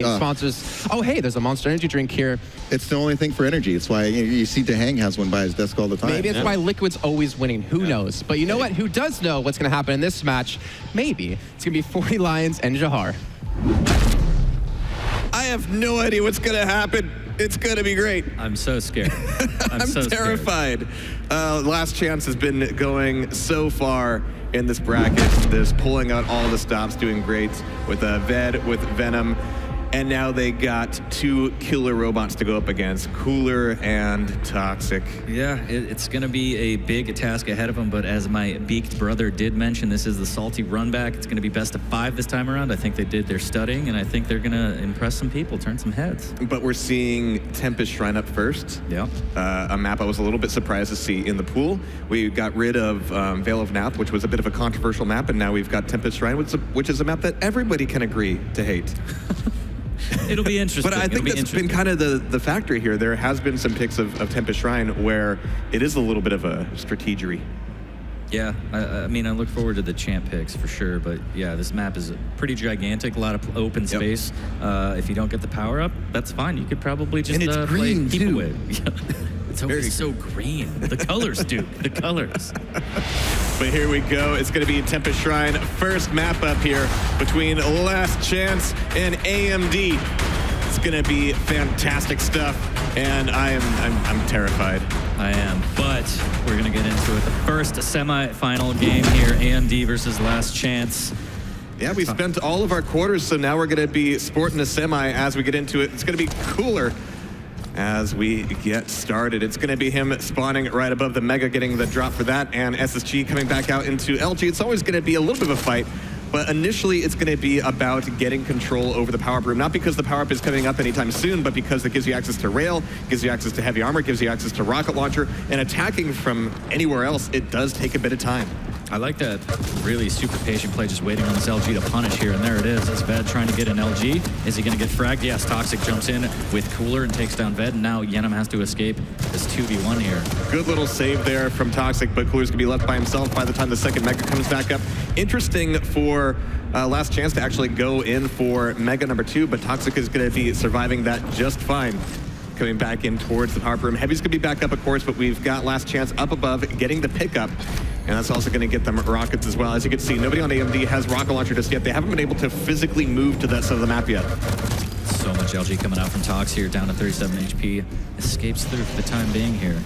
Sponsors. Oh, hey, there's a Monster Energy drink here. It's the only thing for energy. It's why you see DeHang has one by his desk all the time. Maybe it's why Liquid's always winning. Who knows? But you know what? Who does know what's going to happen in this match? Maybe. It's going to be 40 Lions and Jahar. I have no idea what's going to happen. It's going to be great. I'm so scared. I'm so terrified. Last Chance has been going so far in this bracket. There's pulling out all the stops, doing great with Ved, with Venom. And now they got two killer robots to go up against, Cooler and Toxic. Yeah, it's going to be a big task ahead of them, but as my beaked brother did mention, this is the salty run back. It's going to be best of 5 this time around. I think they did their studying, and I think they're going to impress some people, turn some heads. But we're seeing Tempest Shrine up first. Yeah. A map I was a little bit surprised to see in the pool. We got rid of Veil of Nath, which was a bit of a controversial map, and now we've got Tempest Shrine, which is a map that everybody can agree to hate. It'll be interesting. But I think that's been kind of the factor here. There has been some picks of Tempest Shrine where it is a little bit of a strategery. Yeah, I mean, I look forward to the champ picks for sure, but yeah, this map is pretty gigantic, a lot of open space. If you don't get the power up, that's fine. You could probably just play keep away. It's always so green. The colors, Duke, the colors. But here we go. It's going to be Tempest Shrine. First map up here between Last Chance and AMD. It's going to be fantastic stuff, and I'm terrified. I am, but we're going to get into it. The first semi-final game here, AMD versus Last Chance. Yeah, we spent all of our quarters, so now we're going to be sporting a semi as we get into it. It's going to be Cooler as we get started. It's going to be him spawning right above the Mega, getting the drop for that, and SSG coming back out into LG. It's always going to be a little bit of a fight, but initially it's going to be about getting control over the power-up room, not because the power-up is coming up anytime soon, but because it gives you access to rail, gives you access to heavy armor, gives you access to rocket launcher, and attacking from anywhere else, it does take a bit of time. I like that really super patient play, just waiting on this LG to punish here, and there it is. Is Ved trying to get an LG? Is he going to get fragged? Yes, Toxic jumps in with Cooler and takes down Ved, and now Yenem has to escape this 2v1 here. Good little save there from Toxic, but Cooler's going to be left by himself by the time the second Mega comes back up. Interesting for Last Chance to actually go in for Mega number 2, but Toxic is going to be surviving that just fine. Coming back in towards the power room. Heavy's going to be back up, of course, but we've got Last Chance up above, getting the pickup. And that's also going to get them rockets as well. As you can see, nobody on AMD has rocket launcher just yet. They haven't been able to physically move to that side of the map yet. So much LG coming out from Tox here, down to 37 HP. Escapes through for the time being here.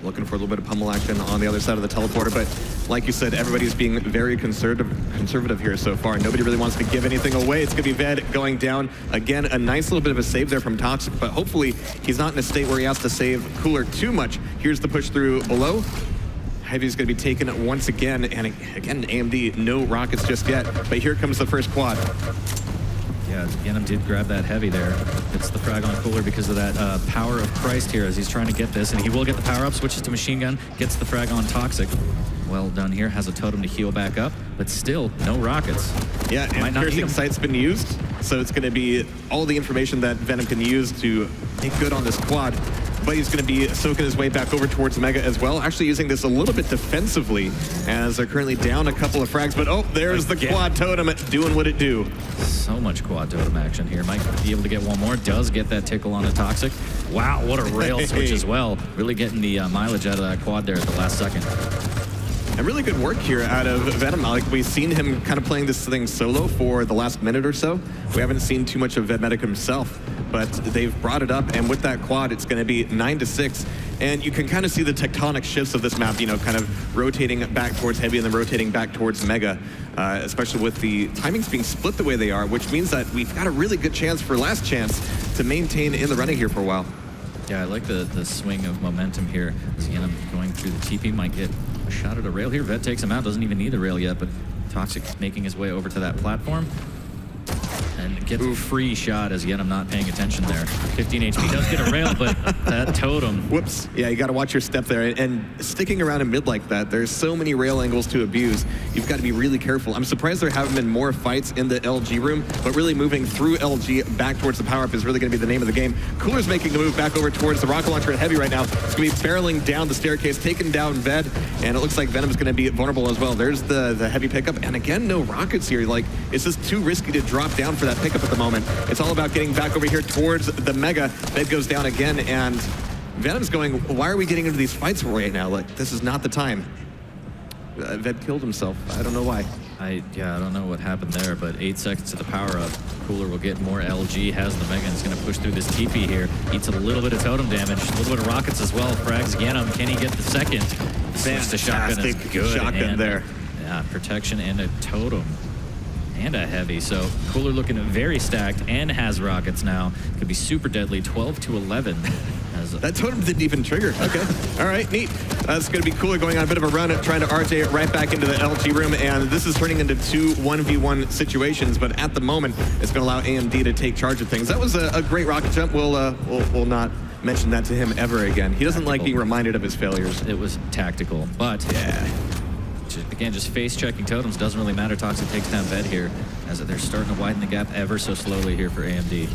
Looking for a little bit of pummel action on the other side of the teleporter, but like you said, everybody's being very conservative here so far. Nobody really wants to give anything away. It's going to be Ved going down. Again, a nice little bit of a save there from Toxic, but hopefully he's not in a state where he has to save Cooler too much. Here's the push through below. Heavy's going to be taken once again, and again, AMD, no rockets just yet, but here comes the first quad. Yeah, Yenem did grab that Heavy there. It's the frag on Cooler because of that power of Christ here as he's trying to get this, and he will get the power up, switches to machine gun, gets the frag on Toxic. Well done here, has a totem to heal back up, but still, no rockets. Yeah, and Piercing Sight's been used, so it's going to be all the information that Venom can use to make good on this quad. But he's going to be soaking his way back over towards Mega as well, actually using this a little bit defensively, as they're currently down a couple of frags, but oh, there's the quad totem doing what it do. So much quad totem action here. Might be able to get one more, does get that tickle on the Toxic. Wow, what a rail switch as well. Really getting the mileage out of that quad there at the last second. And really good work here out of Venom. Like, we've seen him kind of playing this thing solo for the last minute or so. We haven't seen too much of Vedmedic himself, but they've brought it up, and with that quad, it's going to be 9-6. And you can kind of see the tectonic shifts of this map, you know, kind of rotating back towards Heavy and then rotating back towards Mega, especially with the timings being split the way they are, which means that we've got a really good chance for Last Chance to maintain in the running here for a while. Yeah, I like the swing of momentum here. As Yenem going through the TP, might get a shot at a rail here. Ved takes him out, doesn't even need the rail yet, but Toxic making his way over to that platform. And gets a free shot as Yenem not paying attention there. 15 HP does get a rail, but that totem. Whoops. Yeah, you got to watch your step there. And sticking around in mid like that, there's so many rail angles to abuse. You've got to be really careful. I'm surprised there haven't been more fights in the LG room, but really moving through LG back towards the power-up is really going to be the name of the game. Cooler's making a move back over towards the rocket launcher and Heavy right now. It's going to be barreling down the staircase, taking down Ved, and it looks like Venom's going to be vulnerable as well. There's the Heavy pickup, and again, no rockets here. Like, it's just too risky to drop down for that that pickup at the moment. It's all about getting back over here towards the Mega. That goes down again, and Venom's going, why are we getting into these fights right now? Like, this is not the time. Ved killed himself. I don't know why. I don't know what happened there, but 8 seconds to the power-up. Cooler will get more LG, has the Mega, and is going to push through this TP here. Eats a little bit of totem damage, a little bit of rockets as well. Frags Yenum. Can he get the second? The shotgun is good. Shotgun there. Yeah, protection and a totem. And a heavy, so Cooler looking very stacked and has rockets now. Could be super deadly, 12 to 11. That totem didn't even trigger. Okay, all right, neat. That's gonna be Cooler going on a bit of a run, trying to RJ right back into the LG room, and this is turning into 2 1v1 situations, but at the moment, it's gonna allow AMD to take charge of things. That was a great rocket jump. We'll not mention that to him ever again. He doesn't like being reminded of his failures. It was tactical, but yeah. Again, just face checking totems doesn't really matter. Toxic takes down Ved here as they're starting to widen the gap ever so slowly here for AMD.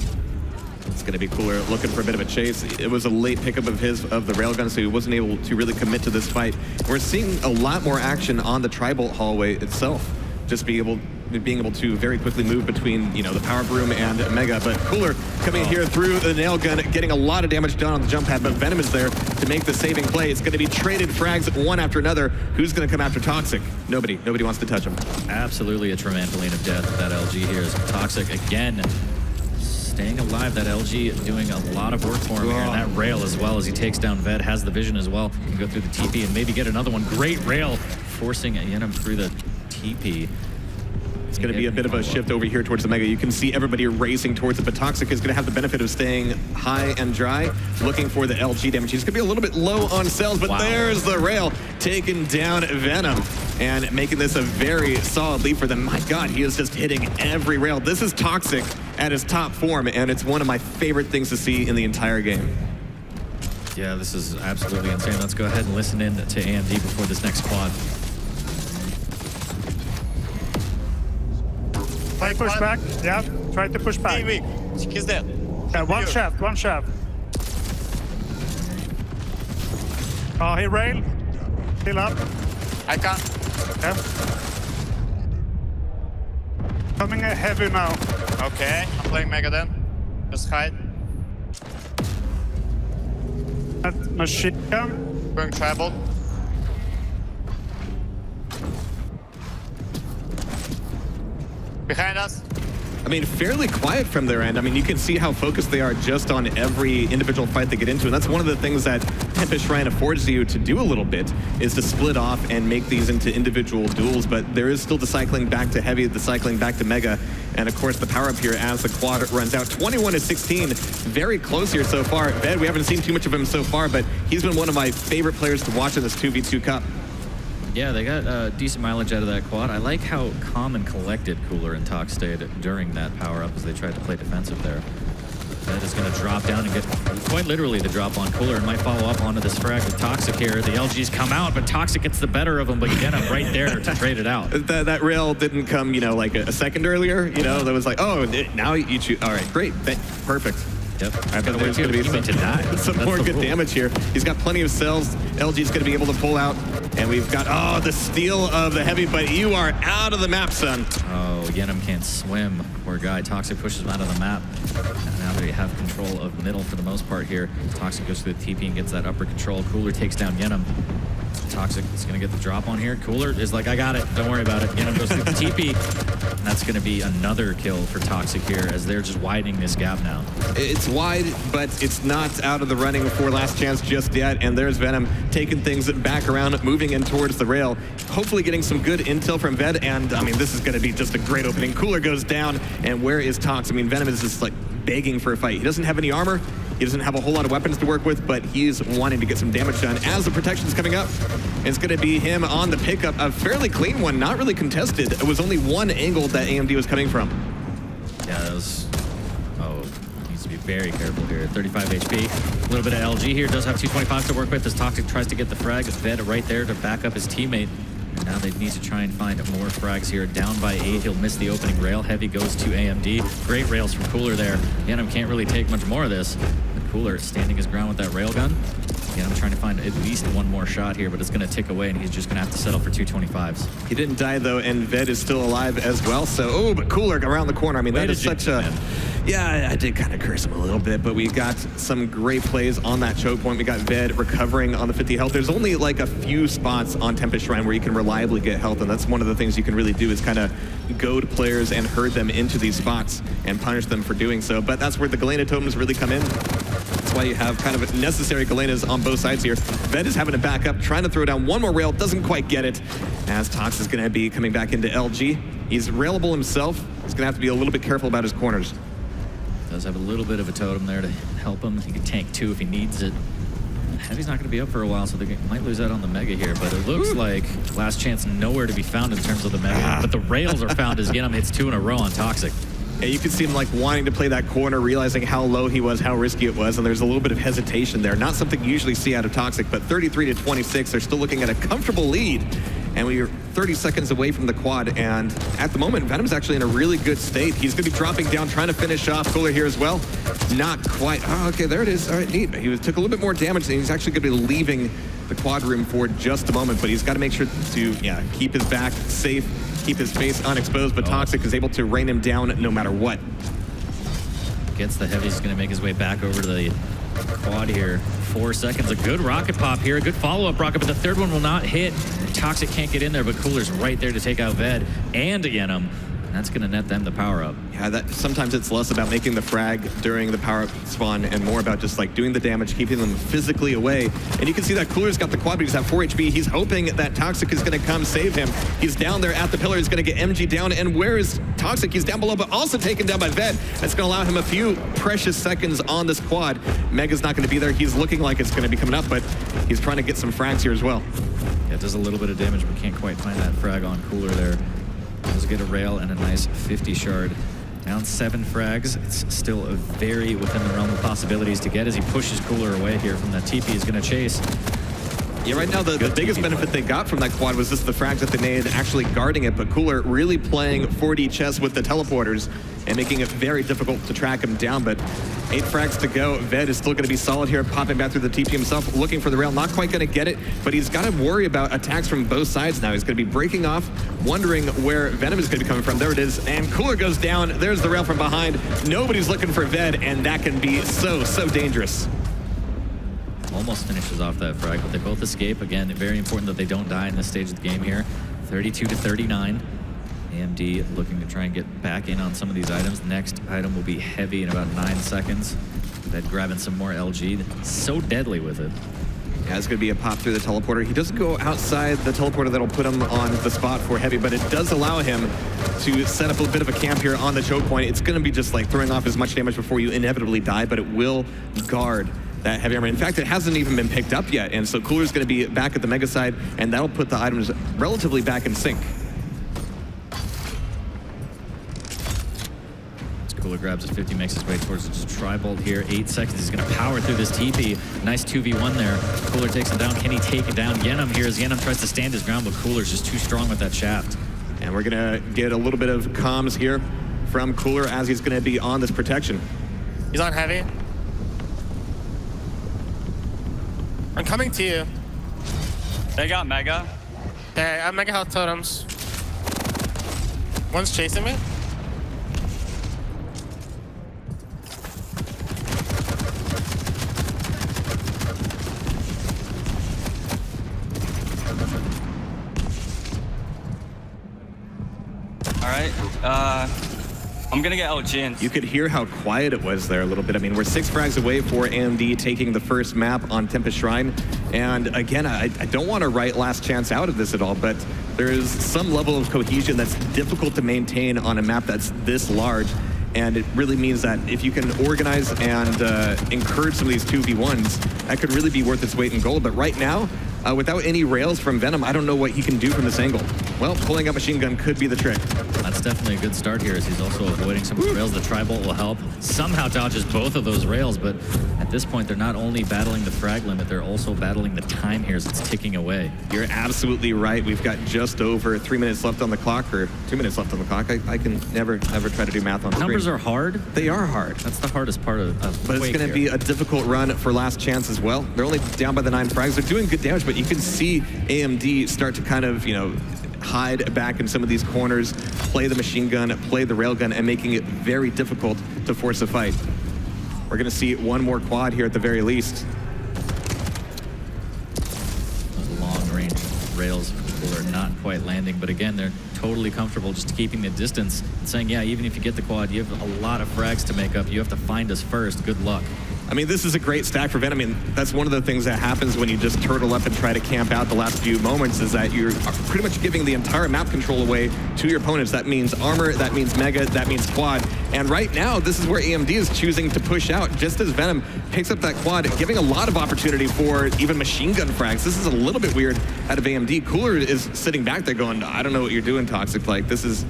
It's going to be Cooler looking for a bit of a chase. It was a late pickup of the railgun, so he wasn't able to really commit to this fight. We're seeing a lot more action on the Tri-Bolt hallway itself. Just being able to very quickly move between, you know, the power broom and Mega. But Cooler coming here through the nail gun, getting a lot of damage done on the jump pad, but Venom is there to make the saving play. It's going to be traded frags one after another. Who's going to come after Toxic? Nobody wants to touch him. Absolutely a trampoline of death. That LG here is Toxic again. Staying alive, that LG doing a lot of work for him here. And that rail as well as he takes down Ved, has the vision as well. Can go through the TP and maybe get another one. Great rail, forcing Yenum through the TP. It's going to be a bit of a shift over here towards the Mega. You can see everybody racing towards it, but Toxic is going to have the benefit of staying high and dry, looking for the LG damage. He's going to be a little bit low on cells, but there's the rail taking down Venom and making this a very solid lead for them. My God, he is just hitting every rail. This is Toxic at his top form, and it's one of my favorite things to see in the entire game. Yeah, this is absolutely insane. Let's go ahead and listen in to AMD before this next quad. Try push back. Yeah, try to push back. Weak. He's dead. Yeah, one shaft. Oh, he railed. Still up. I can't. Yeah. Coming heavy now. Okay, I'm playing Mega then. Just hide. That machine gun. Going Tri-Bolt. Behind us. I mean, fairly quiet from their end. I mean, you can see how focused they are just on every individual fight they get into. And that's one of the things that Tempest Shrine affords you to do a little bit, is to split off and make these into individual duels. But there is still the cycling back to Heavy, the cycling back to Mega. And of course, the power up here as the quad runs out. 21 to 16, very close here so far. Ved, we haven't seen too much of him so far, but he's been one of my favorite players to watch in this 2v2 Cup. Yeah, they got decent mileage out of that quad. I like how calm and collected Cooler and Tox stayed during that power-up as they tried to play defensive there. That is going to drop down and get quite literally the drop on Cooler, and might follow up onto this frag with Toxic here. The LGs come out, but Toxic gets the better of them, but you get him right there to trade it out. That rail didn't come, you know, like a second earlier, you know, that was like, oh, now you choose. All right, great, perfect. Yep. I bet there's going to be some more good damage here. He's got plenty of cells. LG's going to be able to pull out. And we've got, the steal of the Heavy, but you are out of the map, son. Oh, Yenum can't swim. Poor guy. Toxic pushes him out of the map. And now they have control of middle for the most part here. Toxic goes through the TP and gets that upper control. Cooler takes down Yenum. Toxic is going to get the drop on here. Cooler is like, I got it. Don't worry about it. Yenum goes through the TP. And that's going to be another kill for Toxic here as they're just widening this gap now. It's wide, but it's not out of the running for last chance just yet. And there's Venom taking things back around, moving in towards the rail. Hopefully getting some good intel from Ved. And, I mean, this is going to be just a great opening. Cooler goes down. And where is Tox? I mean, Venom is just, like, begging for a fight. He doesn't have any armor. He doesn't have a whole lot of weapons to work with, but he's wanting to get some damage done. As the protection's coming up, it's going to be him on the pickup. A fairly clean one, not really contested. It was only one angle that AMD was coming from. Yeah, that was... Oh, needs to be very careful here. 35 HP. A little bit of LG here. Does have 225 to work with as Toxic tries to get the frag. Ved right there to back up his teammate. Now they need to try and find more frags here. Down by 8, he'll miss the opening rail. Heavy goes to AMD. Great rails from Cooler there. Yenum can't really take much more of this. But Cooler standing his ground with that railgun. I'm trying to find at least one more shot here, but it's going to tick away, and he's just going to have to settle for 225s. He didn't die, though, and Ved is still alive as well. So, but Cooler around the corner. I mean, that is such a... Yeah, I did kind of curse him a little bit, but we got some great plays on that choke point. We got Ved recovering on the 50 health. There's only like a few spots on Tempest Shrine where you can reliably get health, and that's one of the things you can really do is kind of goad players and herd them into these spots and punish them for doing so. But that's where the Galena totems really come in. That's why you have kind of necessary Galenas on both sides here. Ved is having to back up, trying to throw down one more rail, doesn't quite get it, as Tox is going to be coming back into LG. He's railable himself. He's going to have to be a little bit careful about his corners. Does have a little bit of a totem there to help him. He can tank 2 if he needs it. Heavy's not going to be up for a while, so they might lose out on the Mega here, but it looks like last chance nowhere to be found in terms of the Mega. But the rails are found as Yenim hits 2 in a row on Toxic. Yeah, you can see him like wanting to play that corner, realizing how low he was, how risky it was, and there's a little bit of hesitation there. Not something you usually see out of Toxic, but 33-26, they're still looking at a comfortable lead. And we are 30 seconds away from the quad, and at the moment, Venom's actually in a really good state. He's going to be dropping down, trying to finish off Cooler here as well. Not quite. Oh, okay, there it is. All right, neat. He took a little bit more damage, and he's actually going to be leaving the quad room for just a moment, but he's got to make sure to, keep his back safe, keep his face unexposed, but Toxic is able to rain him down no matter what. Gets the Heavy. He's going to make his way back over to the quad here. 4 seconds. A good rocket pop here. A good follow-up rocket, but the third one will not hit. Toxic can't get in there, but Cooler's right there to take out Ved and Yenim. That's going to net them the power-up. Yeah, sometimes it's less about making the frag during the power-up spawn and more about just like doing the damage, keeping them physically away. And you can see that Cooler's got the quad, but he's at 4 HP. He's hoping that Toxic is going to come save him. He's down there at the pillar. He's going to get MG down. And where is Toxic? He's down below, but also taken down by Ved. That's going to allow him a few precious seconds on this quad. Mega's not going to be there. He's looking like it's going to be coming up, but he's trying to get some frags here as well. Yeah, it does a little bit of damage, but can't quite find that frag on Cooler there. Does get a rail and a nice 50 shard. Down 7 frags. It's still very within the realm of possibilities to get as he pushes Cooler away here from that TP he's going to chase. Yeah, right now the biggest benefit they got from that quad was just the frags that they made actually guarding it, but Cooler really playing 4D chess with the teleporters and making it very difficult to track him down, but 8 frags to go. Ved is still going to be solid here, popping back through the TP himself, looking for the rail, not quite going to get it, but he's got to worry about attacks from both sides now. He's going to be breaking off, wondering where Venom is going to be coming from. There it is, and Cooler goes down. There's the rail from behind. Nobody's looking for Ved, and that can be so dangerous. Almost finishes off that frag, but they both escape. Again, very important that they don't die in this stage of the game here. 32-39. AMD looking to try and get back in on some of these items. Next item will be Heavy in about 9 seconds. Ved grabbing some more LG. So deadly with it. Yeah, it's going to be a pop through the teleporter. He doesn't go outside the teleporter that'll put him on the spot for Heavy, but it does allow him to set up a bit of a camp here on the choke point. It's going to be just like throwing off as much damage before you inevitably die, but it will guard that Heavy armor. In fact, it hasn't even been picked up yet, and so Cooler's going to be back at the Mega side, and that'll put the items relatively back in sync. Cooler grabs his 50, makes his way towards the Tri-Bolt here. 8 seconds, he's going to power through this TP. Nice 2v1 there. Cooler takes him down. Can he take it down? Yenim here as Yenim tries to stand his ground, but Cooler's just too strong with that shaft. And we're going to get a little bit of comms here from Cooler as he's going to be on this protection. He's on Heavy. I'm coming to you. They got Mega. Hey, I have Mega health totems. One's chasing me. All right. I'm gonna get LG. You could hear how quiet it was there a little bit. I mean, we're 6 frags away for AMD taking the first map on Tempest Shrine. And again, I don't want to write last chance out of this at all, but there is some level of cohesion that's difficult to maintain on a map that's this large. And it really means that if you can organize and encourage some of these 2v1s, that could really be worth its weight in gold. But right now, without any rails from Venom, I don't know what he can do from this angle. Well, pulling out machine gun could be the trick. That's definitely a good start here as he's also avoiding some of the rails. The tri-bolt will help. Somehow dodges both of those rails, but at this point, they're not only battling the frag limit, they're also battling the time here as it's ticking away. You're absolutely right. We've got just over 3 minutes left on the clock, or 2 minutes left on the clock. I can never try to do math on screen. Numbers are hard. They are hard. That's the hardest part of But it's going to be a difficult run for last chance as well. They're only down by the 9 frags. They're doing good damage, but you can see AMD start to kind of, hide back in some of these corners, play the machine gun, play the railgun, and making it very difficult to force a fight. We're going to see one more quad here at the very least. Those long-range rails are not quite landing, but again, they're totally comfortable just keeping the distance and saying, yeah, even if you get the quad, you have a lot of frags to make up. You have to find us first. Good luck. I mean, this is a great stack for Venom. I mean, that's one of the things that happens when you just turtle up and try to camp out the last few moments is that you're pretty much giving the entire map control away to your opponents. That means armor, that means mega, that means quad. And right now, this is where AMD is choosing to push out just as Venom picks up that quad, giving a lot of opportunity for even machine gun frags. This is a little bit weird out of AMD. Cooler is sitting back there going, I don't know what you're doing, Toxic. Like, this is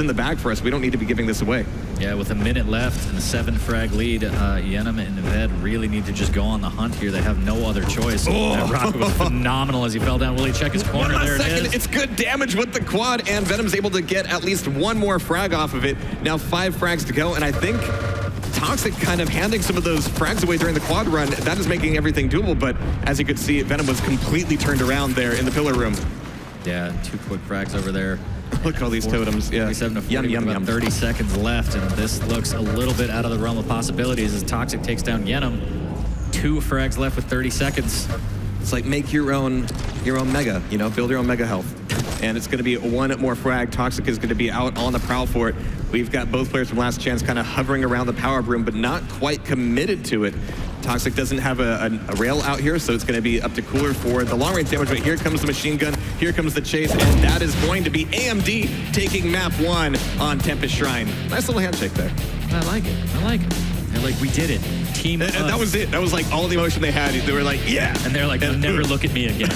in the bag for us. We don't need to be giving this away. Yeah, with a minute left and a 7 frag lead, Yenam and Ved really need to just go on the hunt here. They have no other choice. That rocket was phenomenal as he fell down. Will he check his corner? There it is. It's good damage with the quad, and Venom's able to get at least one more frag off of it. Now 5 frags to go, and I think Toxic kind of handing some of those frags away during the quad run. That is making everything doable, but as you could see, Venom was completely turned around there in the pillar room. Yeah, 2 quick frags over there. Look at all these totems. Yeah. 37 to 40, Yum, about 30 seconds left, and this looks a little bit out of the realm of possibilities as Toxic takes down Yenam. 2 frags left with 30 seconds. It's like make your own mega, build your own mega health. And it's going to be 1 more frag. Toxic is going to be out on the prowl for it. We've got both players from Last Chance kind of hovering around the power broom, but not quite committed to it. Toxic doesn't have a rail out here, so it's going to be up to Cooler for the long-range damage, but here comes the machine gun, here comes the chase, and that is going to be AMD taking map 1 on Tempest Shrine. Nice little handshake there. I like it. They're like, we did it. Team And that was it. That was like all the emotion they had. They were like, yeah. And they're like, never look at me again.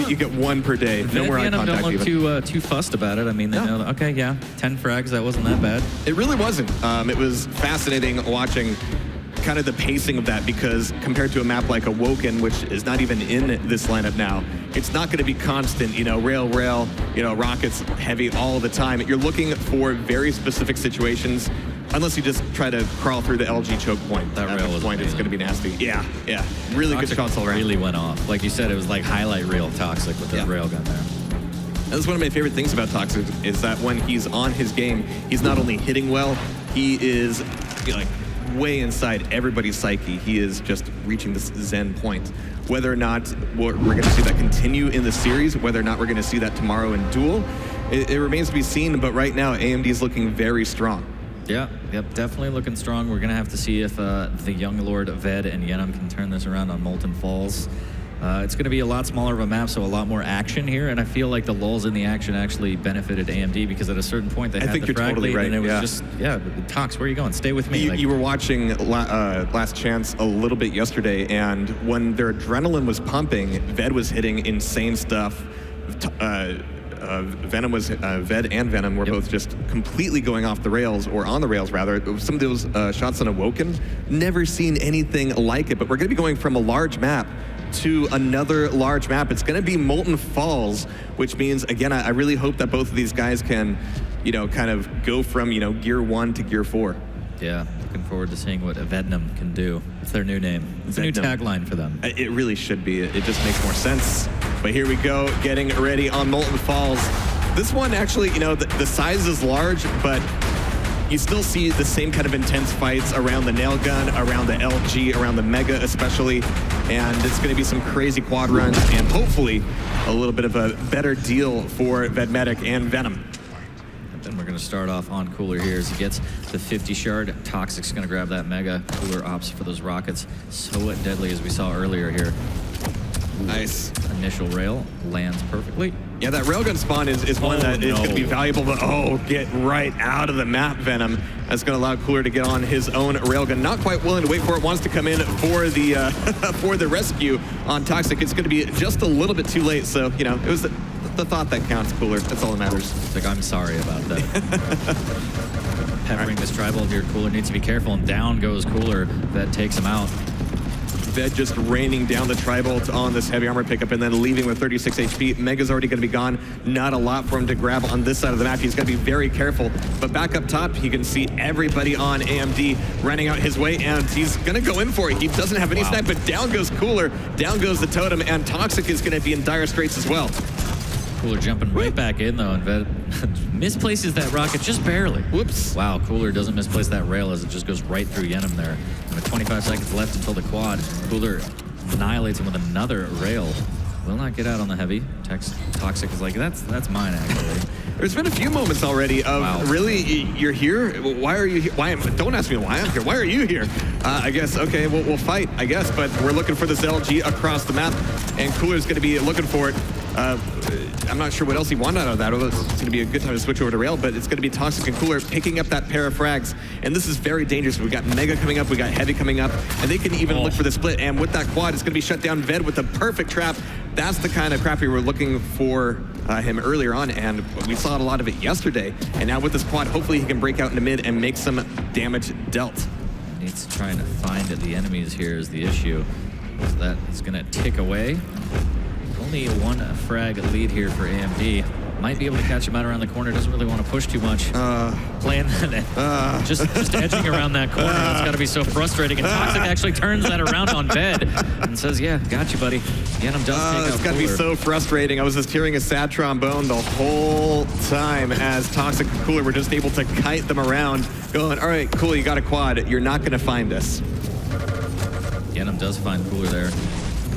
You get 1 per day. No more eye contact. Don't look too fussed about it. I mean, they know that, okay, yeah, 10 frags, that wasn't that bad. It really wasn't. It was fascinating watching kind of the pacing of that, because compared to a map like Awoken, which is not even in this lineup now, it's not going to be constant, rail, rockets heavy all the time. You're looking for very specific situations, unless you just try to crawl through the LG choke point. That rail was point is going to be nasty. Yeah. Really Toxic good shots all around. Really went off. Like you said, it was like highlight reel Toxic with that rail gun there. That's one of my favorite things about Toxic, is that when he's on his game, he's not only hitting well, he is like way inside everybody's psyche. He is just reaching this zen point. Whether or not we're going to see that continue in the series, whether or not we're going to see that tomorrow in Duel, it remains to be seen, but right now AMD is looking very strong. Yep, definitely looking strong. We're going to have to see if the young Lord Ved and Yenam can turn this around on Molten Falls. It's going to be a lot smaller of a map, so a lot more action here, and I feel like the lulls in the action actually benefited AMD, because at a certain point they had the frag lead, and it was just, Tox, where are you going? Stay with me. You were watching Last Chance a little bit yesterday, and when their adrenaline was pumping, Ved was hitting insane stuff. Ved and Venom were both just completely going off the rails, or on the rails rather. Some of those shots on Awoken, never seen anything like it, but we're going to be going from a large map to another large map. It's going to be Molten Falls, which means, again, I really hope that both of these guys can, kind of go from, Gear 1 to Gear 4. Yeah, looking forward to seeing what Vednam can do. It's their new name. It's a new tagline for them. It really should be. It just makes more sense. But here we go, getting ready on Molten Falls. This one actually, the size is large, but you still see the same kind of intense fights around the nail gun, around the LG, around the Mega especially, and it's going to be some crazy quad runs, and hopefully a little bit of a better deal for Vedmedic and Venom. Then we're going to start off on Cooler here as he gets the 50 shard. Toxic's going to grab that Mega. Cooler opts for those rockets. So deadly as we saw earlier here. Nice. Initial rail lands perfectly. Yeah, that railgun spawn is one that is going to be valuable, but get right out of the map, Venom. That's going to allow Cooler to get on his own railgun. Not quite willing to wait for it, wants to come in for the for the rescue on Toxic. It's going to be just a little bit too late, so, you know, it was the thought that counts, Cooler. That's all that matters. It's like, I'm sorry about that. Peppering this tribal here, Cooler needs to be careful, and down goes Cooler. That takes him out. Ved just raining down the Tri-Bolt on this heavy armor pickup and then leaving with 36 HP. Mega's already going to be gone. Not a lot for him to grab on this side of the map. He's got to be very careful. But back up top, he can see everybody on AMD running out his way, and he's going to go in for it. He doesn't have any snipe, but down goes Cooler. Down goes the totem, and Toxic is going to be in dire straits as well. Cooler jumping right back in, though, and Ved misplaces that rocket just barely. Whoops. Wow, Cooler doesn't misplace that rail as it just goes right through Yenim there. And with 25 seconds left until the quad, Cooler annihilates him with another rail. Will not get out on the heavy. Toxic is like, that's mine, actually. There's been a few moments already of, really, you're here? Why are you here? Don't ask me why I'm here. Why are you here? I guess, okay, we'll fight, I guess, but we're looking for this LG across the map, and Cooler's going to be looking for it. I'm not sure what else he wanted out of that. It's going to be a good time to switch over to rail, but it's going to be Toxic and Cooler picking up that pair of frags, and this is very dangerous. We got Mega coming up, we got Heavy coming up, and they can even look for the split, and with that quad, it's going to be shut down. Ved with the perfect trap. That's the kind of crap we were looking for him earlier on, and we saw a lot of it yesterday, and now with this quad, hopefully he can break out into mid and make some damage dealt. Needs to try and find the enemies here is the issue. So that is going to tick away. Only one frag lead here for AMD. Might be able to catch him out around the corner. Doesn't really want to push too much. Playing that, just edging around that corner. That's got to be so frustrating. And Toxic actually turns that around on Ved and says, "Yeah, got you, buddy." Yenim does take out It's got to be so frustrating. I was just hearing a sad trombone the whole time as Toxic and Cooler were just able to kite them around, going, "All right, cool, you got a quad. You're not going to find us." Yenim does find Cooler there.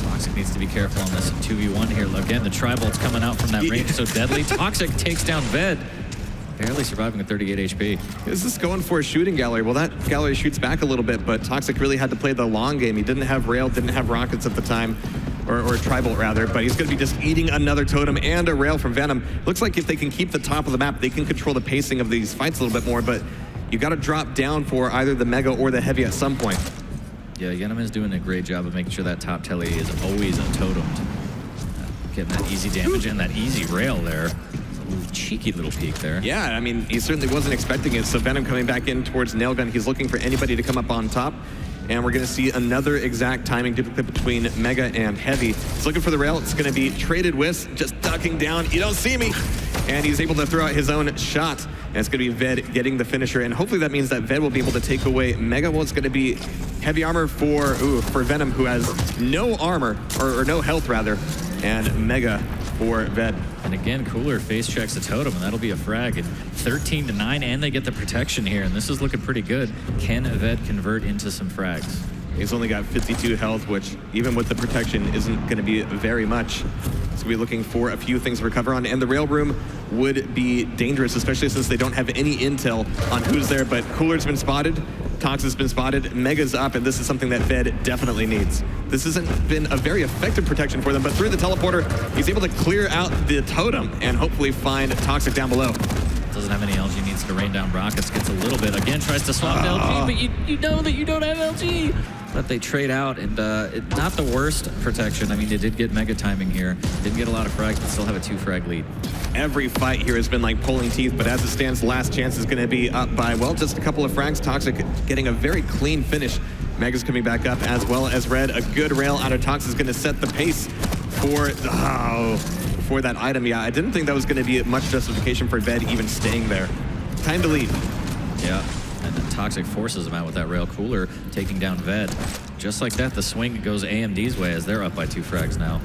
Toxic needs to be careful on this 2v1 here. Again, the Tri-Bolt's coming out from that range so deadly. Toxic takes down Ved, barely surviving with 38 HP. Is this going for a shooting gallery? Well, that gallery shoots back a little bit, but Toxic really had to play the long game. He didn't have rail, didn't have rockets at the time, or Tri-Bolt rather, but he's going to be just eating another totem and a rail from Venom. Looks like if they can keep the top of the map, they can control the pacing of these fights a little bit more, but you got to drop down for either the Mega or the Heavy at some point. Yeah, Yenim is doing a great job of making sure that top telly is always totemed. Getting that easy damage and that easy rail there. A cheeky little peek there. Yeah, I mean, he certainly wasn't expecting it. So Venom coming back in towards Nailgun. He's looking for anybody to come up on top. And we're going to see another exact timing duplicate between Mega and Heavy. He's looking for the rail. It's going to be traded with, just ducking down. You don't see me. And he's able to throw out his own shot. And it's going to be Ved getting the finisher. And hopefully that means that Ved will be able to take away Mega. Well, it's going to be heavy armor for Venom, who has no armor, or no health rather. And Mega for Ved. And again, Cooler face checks the totem, and that'll be a frag. And 13-9, and they get the protection here. And this is looking pretty good. Can Ved convert into some frags? He's only got 52 health, which even with the protection isn't going to be very much. So we're looking for a few things to recover on, and the rail room would be dangerous, especially since they don't have any intel on who's there. But Cooler's been spotted, Toxic's been spotted, Mega's up, and this is something that Ved definitely needs. This hasn't been a very effective protection for them, but through the teleporter, he's able to clear out the totem and hopefully find Toxic down below. Doesn't have any LG, needs to rain down rockets, gets a little bit. Again, tries to swap to LG, but you know that you don't have LG. But they trade out, and not the worst protection. I mean, they did get Mega timing here. Didn't get a lot of frags, but still have a 2-frag lead. Every fight here has been like pulling teeth, but as it stands, last chance is going to be up by, well, just a couple of frags. Toxic getting a very clean finish. Mega's coming back up as well as Red. A good rail out of Toxic is going to set the pace for that item. Yeah, I didn't think that was going to be much justification for Ved even staying there. Time to leave. Yeah, and then Toxic forces him out with that rail. Cooler taking down Ved. Just like that, the swing goes AMD's way as they're up by 2 frags now.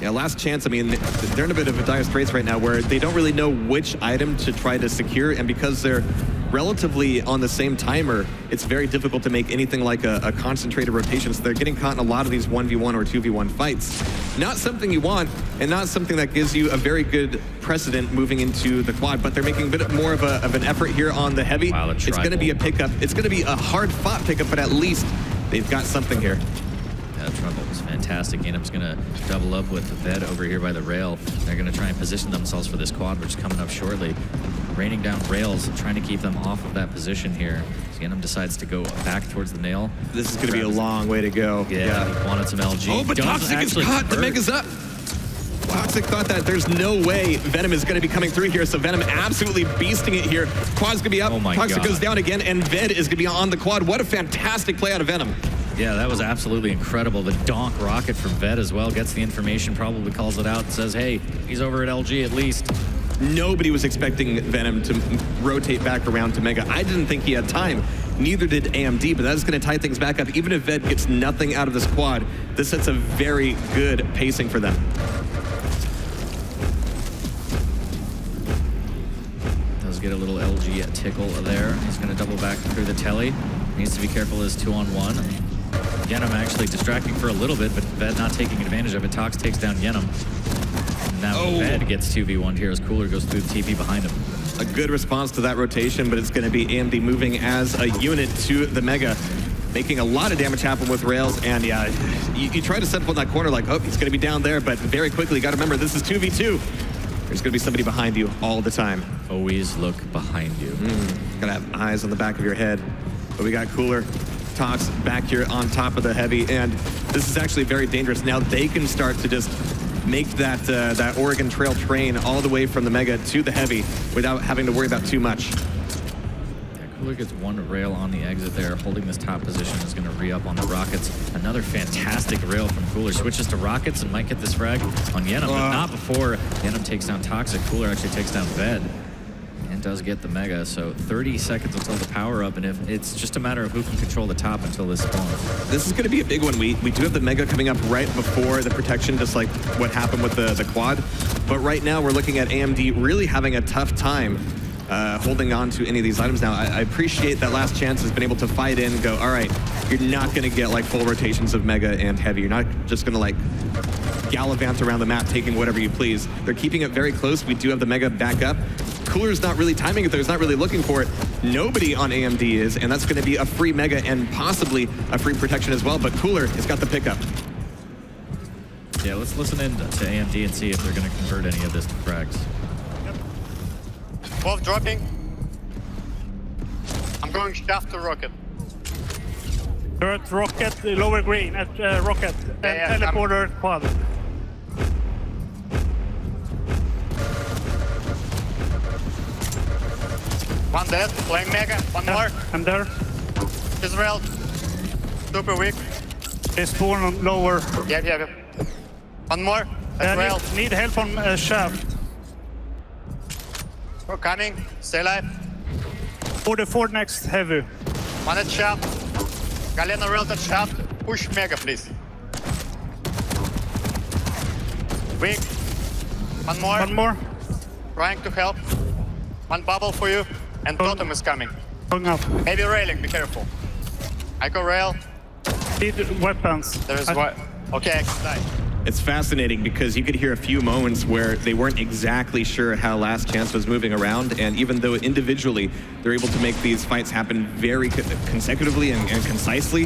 Yeah, last chance. I mean, they're in a bit of a dire straits right now where they don't really know which item to try to secure, and because they're relatively on the same timer, it's very difficult to make anything like a concentrated rotation, so they're getting caught in a lot of these 1v1 or 2v1 fights. Not something you want, and not something that gives you a very good precedent moving into the quad, but they're making a bit more of an effort here on the Heavy. Wow, it's going to be a pickup. It's going to be a hard-fought pickup, but at least they've got something here. Yeah, of it was fantastic. Yenam's going to double up with Ved over here by the rail. They're going to try and position themselves for this quad, which is coming up shortly. Raining down rails, trying to keep them off of that position here. So Yenam decides to go back towards the nail. This is going to be a long way to go. Yeah, he wanted some LG. Oh, but Doesn't Toxic is actually caught. The convert. Mega's up. Toxic thought that there's no way Venom is going to be coming through here, so Venom absolutely beasting it here. Quad's going to be up. Oh my Toxic God. goes down again, and Ved is going to be on the quad. What a fantastic play out of Venom. Yeah, that was absolutely incredible. The donk rocket from Ved as well gets the information, probably calls it out and says, hey, he's over at LG at least. Nobody was expecting Venom to rotate back around to Mega. I didn't think he had time. Neither did AMD, but that's going to tie things back up. Even if Ved gets nothing out of this quad, this sets a very good pacing for them. Does get a little LG tickle there. He's going to double back through the telly. Needs to be careful as 2-on-1. Yenam actually distracting for a little bit, but Ved not taking advantage of it. Tox takes down Yenam. Now Ved gets 2v1 here as Cooler goes through the TP behind him. A good response to that rotation, but it's going to be AMD moving as a unit to the Mega, making a lot of damage happen with rails. And yeah, you try to set up on that corner like, oh, he's going to be down there, but very quickly, you got to remember, this is 2v2. There's going to be somebody behind you all the time. Always look behind you. Got to have eyes on the back of your head. But we got Cooler, Tox back here on top of the heavy, and this is actually very dangerous. Now they can start to just make that that Oregon Trail train all the way from the Mega to the heavy without having to worry about too much. Yeah, Cooler gets one rail on the exit there. Holding this top position is going to re-up on the Rockets. Another fantastic rail from Cooler. Switches to Rockets and might get this frag on Yenam, but not before Yenam takes down Toxic. Cooler actually takes down Ved. And does get the Mega, so 30 seconds until the power up, and if it's just a matter of who can control the top until this spawns. This is going to be a big one. We do have the Mega coming up right before the protection, just like what happened with the quad. But right now we're looking at AMD really having a tough time holding on to any of these items now. I appreciate that Last Chance has been able to fight in and go, all right, you're not going to get like full rotations of Mega and Heavy. You're not just going to like gallivant around the map taking whatever you please. They're keeping it very close. We do have the Mega back up. Cooler's not really timing it though. He's not really looking for it. Nobody on AMD is, and that's going to be a free Mega and possibly a free protection as well, but Cooler has got the pickup. Yeah, let's listen in to AMD and see if they're going to convert any of this to frags. Both dropping. I'm going shaft to rocket. Dirt, rocket, lower green at rocket. Yeah, And teleporter quad. One dead, playing Mega. One more. I'm there. Israel. Super weak. They spawn on lower. Yeah. One more. Israel. Need help on shaft. We're coming. Stay alive. 44 next heavy. One at shaft. Galena rail at shaft. Push Mega, please. Weak. One more. One more. Trying to help. One bubble for you. And Totem is coming. Hung up. Heavy railing, be careful. I go rail. Need weapons. There is what? Okay, I can die. It's fascinating because you could hear a few moments where they weren't exactly sure how Last Chance was moving around, and even though individually they're able to make these fights happen very consecutively and concisely,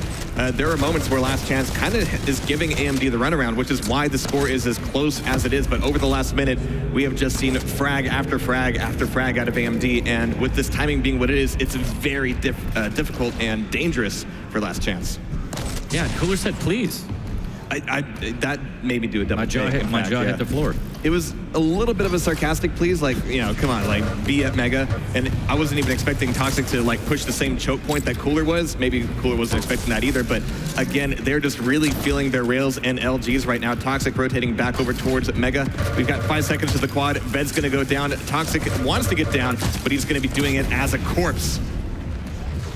there are moments where Last Chance kind of is giving AMD the runaround, which is why the score is as close as it is. But over the last minute, we have just seen frag after frag after frag out of AMD, and with this timing being what it is, it's very difficult and dangerous for Last Chance. Yeah, Cooler said please. That made me do a double My jaw, take, hit, in my fact, jaw yeah. hit the floor. It was a little bit of a sarcastic please, like, you know, come on, like, be at Mega. And I wasn't even expecting Toxic to, like, push the same choke point that Cooler was. Maybe Cooler wasn't expecting that either, but again, they're just really feeling their rails and LGs right now. Toxic rotating back over towards Mega. We've got 5 seconds to the quad. Ved's gonna go down. Toxic wants to get down, but he's gonna be doing it as a corpse.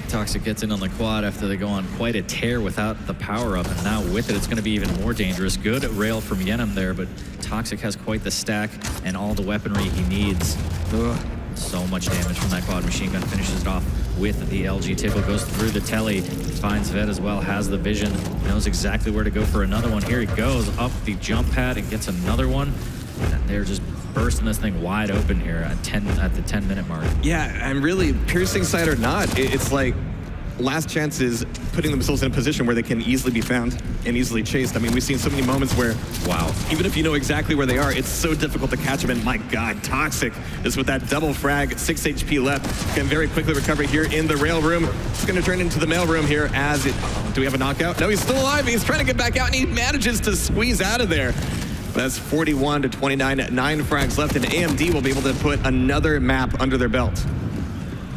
Toxic gets in on the quad after they go on quite a tear without the power-up, and now with it, it's going to be even more dangerous. Good rail from Yenam there, but Toxic has quite the stack and all the weaponry he needs. Ugh. So much damage from that quad. Machine gun finishes it off with the LG tickle, goes through the telly, finds Ved as well, has the vision, knows exactly where to go for another one. Here he goes, up the jump pad and gets another one. And they're just bursting this thing wide open here at the 10-minute mark. Yeah, I'm really piercing sight or not. It's like Last Chance is putting themselves in a position where they can easily be found and easily chased. I mean, we've seen so many moments where, wow, even if you know exactly where they are, it's so difficult to catch them. And my God, Toxic is with that double frag, 6 HP left, can very quickly recover here in the rail room. It's going to turn into the mail room here as it, do we have a knockout? No, he's still alive. He's trying to get back out and he manages to squeeze out of there. That's 41 to 29, 9 frags left, and AMD will be able to put another map under their belt.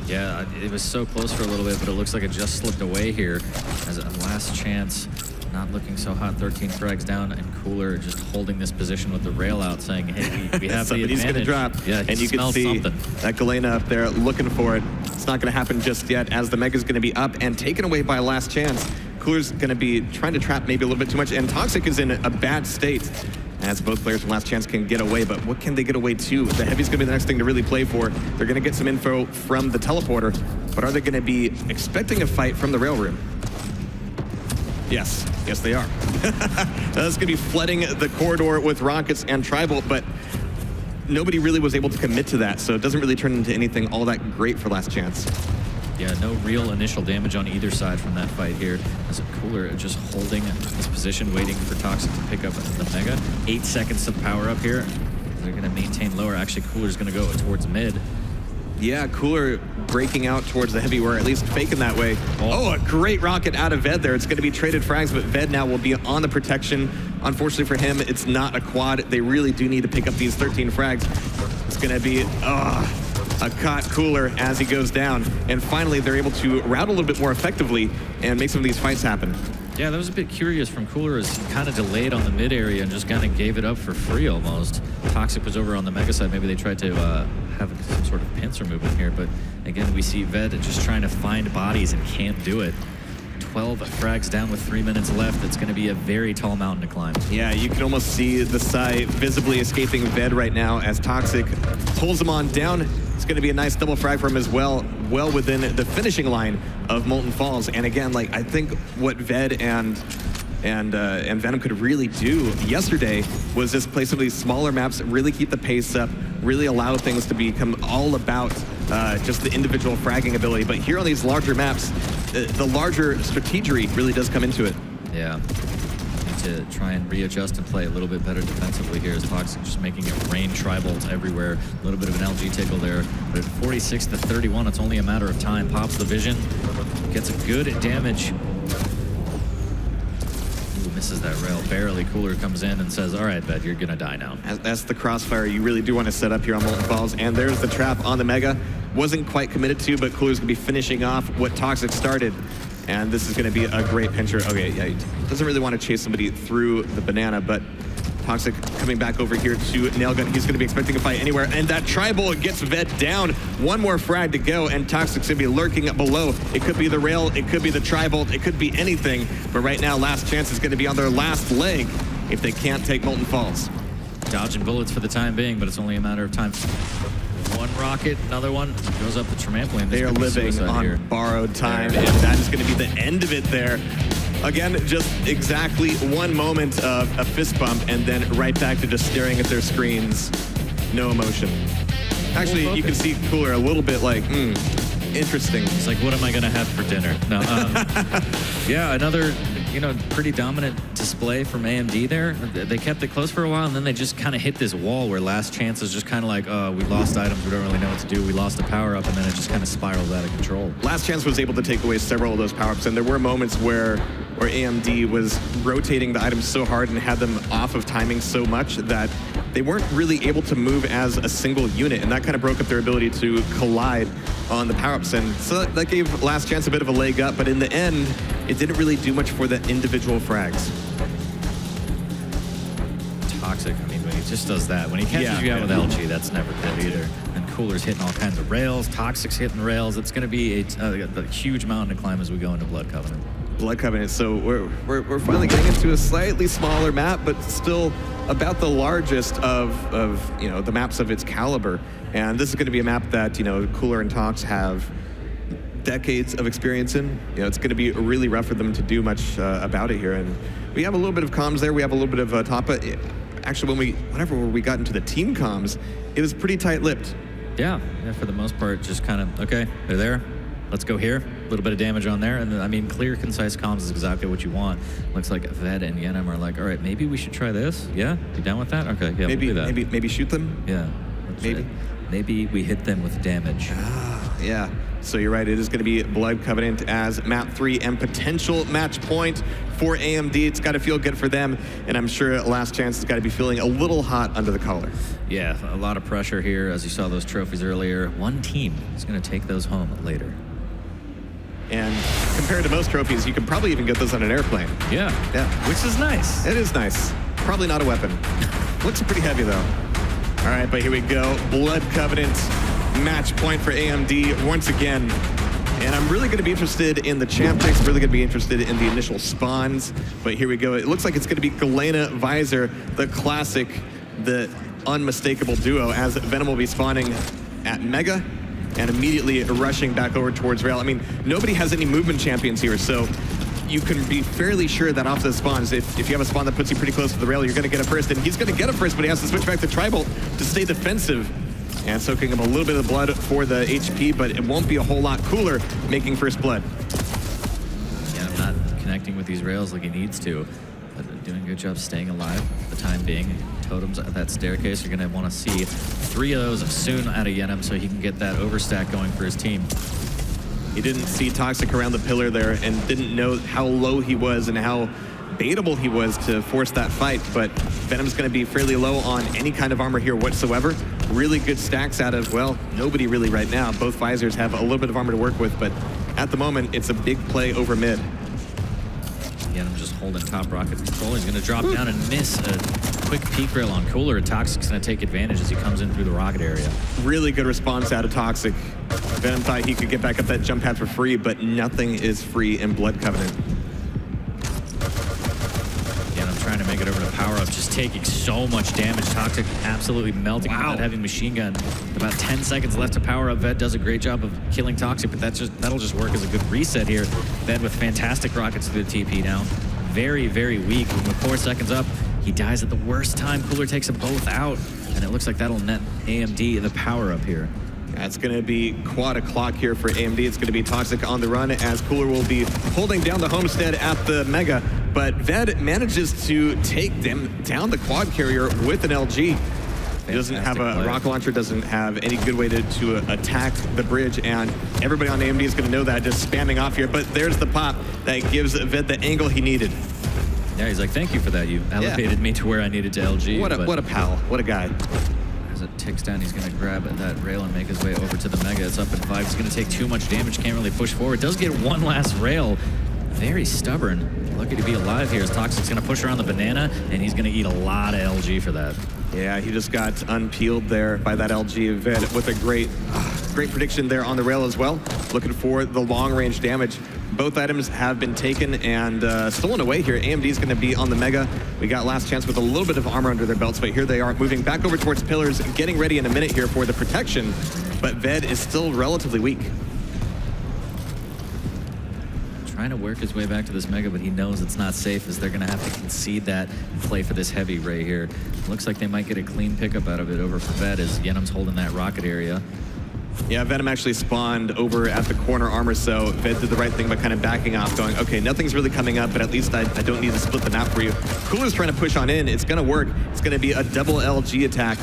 Yeah, it was so close for a little bit, but it looks like it just slipped away here as a Last Chance. Not looking so hot, 13 frags down, and Cooler just holding this position with the rail out, saying, hey, we have the advantage. Somebody's going to drop. Yeah, and you can see that Galena up there looking for it. It's not going to happen just yet, as the Mega's going to be up and taken away by Last Chance. Cooler's going to be trying to trap maybe a little bit too much, and Toxic is in a bad state, as both players from Last Chance can get away, but what can they get away to? The Heavy's gonna be the next thing to really play for. They're gonna get some info from the teleporter, but are they gonna be expecting a fight from the rail room? Yes, yes they are. That's gonna be flooding the corridor with rockets and Tribal, but nobody really was able to commit to that, so it doesn't really turn into anything all that great for Last Chance. Yeah, no real initial damage on either side from that fight here. As a Cooler just holding this position, waiting for Toxic to pick up the Mega. 8 seconds to power up here. They're going to maintain lower. Actually, Cooler's going to go towards mid. Yeah, Cooler breaking out towards the Heavy, or at least faking that way. Oh, a great rocket out of Ved there. It's going to be traded frags, but Ved now will be on the protection. Unfortunately for him, it's not a quad. They really do need to pick up these 13 frags. It's going to be, a caught Cooler as he goes down. And finally, they're able to route a little bit more effectively and make some of these fights happen. Yeah, that was a bit curious from Cooler as he kind of delayed on the mid area and just kind of gave it up for free almost. Toxic was over on the Mega side. Maybe they tried to have some sort of pincer movement here, but again, we see Ved just trying to find bodies and can't do it. 12 frags down with 3 minutes left. It's going to be a very tall mountain to climb. Yeah, you can almost see the Psy visibly escaping Ved right now as Toxic pulls him on down. It's going to be a nice double frag for him as well within the finishing line of Molten Falls. And again, like, I think what Ved and Venom could really do yesterday was just play some of these smaller maps, really keep the pace up, really allow things to become all about just the individual fragging ability. But here on these larger maps, the larger strategery really does come into it. Yeah. To try and readjust and play a little bit better defensively here as Toxic just making it rain Tribals everywhere. A little bit of an LG tickle there, but at 46 to 31, it's only a matter of time. Pops the vision, gets a good damage. Ooh, misses that rail barely. Cooler comes in and says, all right, Ved, you're gonna die now. That's the crossfire you really do want to set up here on Molten Falls, and there's the trap on the Mega. Wasn't quite committed to, but Cooler's gonna be finishing off what Toxic started. And this is going to be a great pincher. Okay, yeah, he doesn't really want to chase somebody through the banana, but Toxic coming back over here to Nailgun. He's going to be expecting a fight anywhere, and that Tribal gets Ved down. One more frag to go, and Toxic's going to be lurking up below. It could be the rail, it could be the Tribal, it could be anything, but right now, Last Chance is going to be on their last leg if they can't take Molten Falls. Dodging bullets for the time being, but it's only a matter of time. One rocket, another one, goes up the trampoline. They are living on borrowed time, and that is going to be the end of it there. Again, just exactly one moment of a fist bump, and then right back to just staring at their screens. No emotion. Actually, you can see Cooler a little bit like, interesting. It's like, what am I going to have for dinner? No, yeah, another, pretty dominant display from AMD there. They kept it close for a while, and then they just kind of hit this wall where Last Chance is just kind of like, we lost items, we don't really know what to do, we lost a power-up, and then it just kind of spiraled out of control. Last Chance was able to take away several of those power-ups, and there were moments where AMD was rotating the items so hard and had them off of timing so much that they weren't really able to move as a single unit, and that kind of broke up their ability to collide on the power-ups, and so that gave Last Chance a bit of a leg up, but in the end, it didn't really do much for the individual frags. Toxic, I mean, when he just does that, when he catches you out with LG, that's never good either. And Cooler's hitting all kinds of rails, Toxic's hitting rails. It's going to be a huge mountain to climb as we go into Blood Covenant. Blood Covenant, so we're finally getting into a slightly smaller map, but still about the largest of the maps of its caliber. And this is going to be a map that Cooler and Tox have decades of experience in. It's going to be really rough for them to do much about it here. And we have a little bit of comms there. We have a little bit of top. Actually, whenever we got into the team comms, it was pretty tight-lipped. Yeah, for the most part, just kind of, okay, they're there. Let's go here. little bit of damage on there. And I mean, clear, concise comms is exactly what you want. Looks like Ved and Yenem are like, all right, maybe we should try this. Yeah, you down with that? Okay, yeah, Maybe, we'll do that. maybe shoot them. Yeah, Maybe. Maybe we hit them with damage. Yeah, so you're right. It is going to be Blood Covenant as map 3 and potential match point for AMD. It's got to feel good for them, and I'm sure Last Chance has got to be feeling a little hot under the collar. Yeah, a lot of pressure here. As you saw those trophies earlier, one team is going to take those home later. And compared to most trophies, you can probably even get those on an airplane. Yeah, which is nice. It is nice. Probably not a weapon. Looks pretty heavy, though. All right, but here we go. Blood Covenant match point for AMD once again. And I'm really going to be interested in the champ picks, really going to be interested in the initial spawns. But here we go. It looks like it's going to be Galena Visor, the classic, the unmistakable duo, as Venom will be spawning at Mega and immediately rushing back over towards Rail. I mean, nobody has any movement champions here, so you can be fairly sure that off the spawns, if you have a spawn that puts you pretty close to the rail, you're going to get a first, and he's going to get a first, but he has to switch back to Tribal to stay defensive. And soaking him a little bit of blood for the HP, but it won't be a whole lot cooler making first blood. Yeah, not connecting with these rails like he needs to, but doing a good job staying alive for the time being. Totems at that staircase, you're going to want to see 3 of those soon out of Yenem so he can get that overstack going for his team. He didn't see Toxic around the pillar there and didn't know how low he was and how baitable he was to force that fight, but Venom's going to be fairly low on any kind of armor here whatsoever. Really good stacks out of, well, nobody really right now. Both Visors have a little bit of armor to work with, but at the moment, it's a big play over mid. Yenem just holding top rockets control. He's going to drop down and miss a quick peek rail on Cooler, and Toxic's going to take advantage as he comes in through the rocket area. Really good response out of Toxic. Venom thought he could get back up that jump pad for free, but nothing is free in Blood Covenant. Trying to make it over to power up, just taking so much damage. Toxic absolutely melting with that heavy machine gun. About 10 seconds left to power up. Ved does a great job of killing Toxic, but that'll just work as a good reset here. Ved with fantastic rockets through the TP now. Very, very weak. With 4 seconds up, he dies at the worst time. Cooler takes them both out, and it looks like that'll net AMD the power up here. That's going to be quad o'clock here for AMD. It's going to be Toxic on the run as Cooler will be holding down the homestead at the Mega. But Ved manages to take them down the quad carrier with an LG. He doesn't have a rocket launcher, doesn't have any good way to attack the bridge, and everybody on AMD is going to know that, just spamming off here. But there's the pop that gives Ved the angle he needed. Yeah, he's like, thank you for that. You elevated me to where I needed to LG. What a pal. What a guy. As it ticks down, he's going to grab that rail and make his way over to the Mega. It's up in 5. He's going to take too much damage, can't really push forward. Does get one last rail. Very stubborn. Lucky to be alive here as Toxic's going to push around the banana, and he's going to eat a lot of LG for that. Yeah, he just got unpeeled there by that LG. Ved with a great prediction there on the rail as well. Looking for the long-range damage. Both items have been taken and stolen away here. AMD is going to be on the Mega. We got Last Chance with a little bit of armor under their belts, but here they are moving back over towards pillars, getting ready in a minute here for the protection. But Ved is still relatively weak. Trying to work his way back to this Mega, but he knows it's not safe as they're going to have to concede that and play for this heavy ray here. Looks like they might get a clean pickup out of it over for Ved as Yenem's holding that rocket area. Yeah, Venom actually spawned over at the corner armor, so Ved did the right thing by kind of backing off, going, okay, nothing's really coming up, but at least I don't need to split the map for you. Cooler's trying to push on in. It's going to work. It's going to be a double LG attack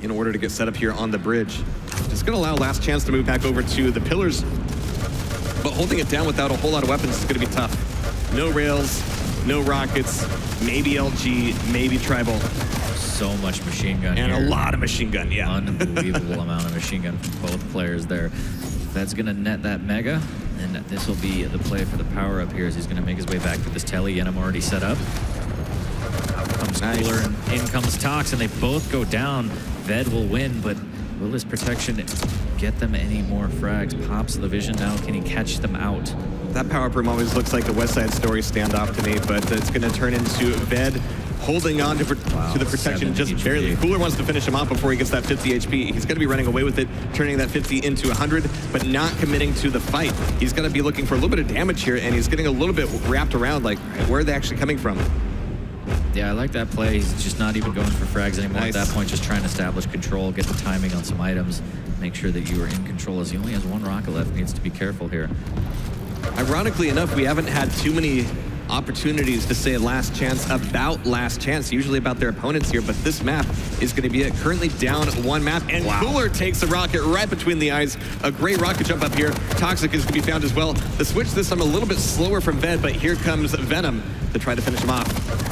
in order to get set up here on the bridge. Just going to allow Last Chance to move back over to the pillars, but holding it down without a whole lot of weapons is going to be tough. No rails, no rockets, maybe LG, maybe Tribal. So much machine gun and here. A lot of machine gun, yeah. Unbelievable amount of machine gun from both players there. That's going to net that Mega, and this will be the play for the power-up here as he's going to make his way back to this telly. Yenem already set up. Out comes Cooler, and in comes Tox, and they both go down. Ved will win, but will his protection get them any more frags? Pops the vision now. Can he catch them out? That power-up room always looks like the West Side Story standoff to me, but it's going to turn into Ved holding on to the protection just barely. Cooler wants to finish him off before he gets that 50 HP. He's going to be running away with it, turning that 50 into 100, but not committing to the fight. He's going to be looking for a little bit of damage here, and he's getting a little bit wrapped around, like, where are they actually coming from? Yeah, I like that play. He's just not even going for frags anymore Nice. at that point, just trying to establish control, get the timing on some items, make sure that you are in control, as he only has one rocket left. Needs to be careful here. Ironically enough, we haven't had too many opportunities to say last chance about last chance, usually about their opponents here, but this map is going to be it. Currently down one map, and Cooler takes the rocket right between the eyes. A great rocket jump up here. Toxic is going to be found as well. The switch this time a little bit slower from Ved, but here comes Venom to try to finish him off.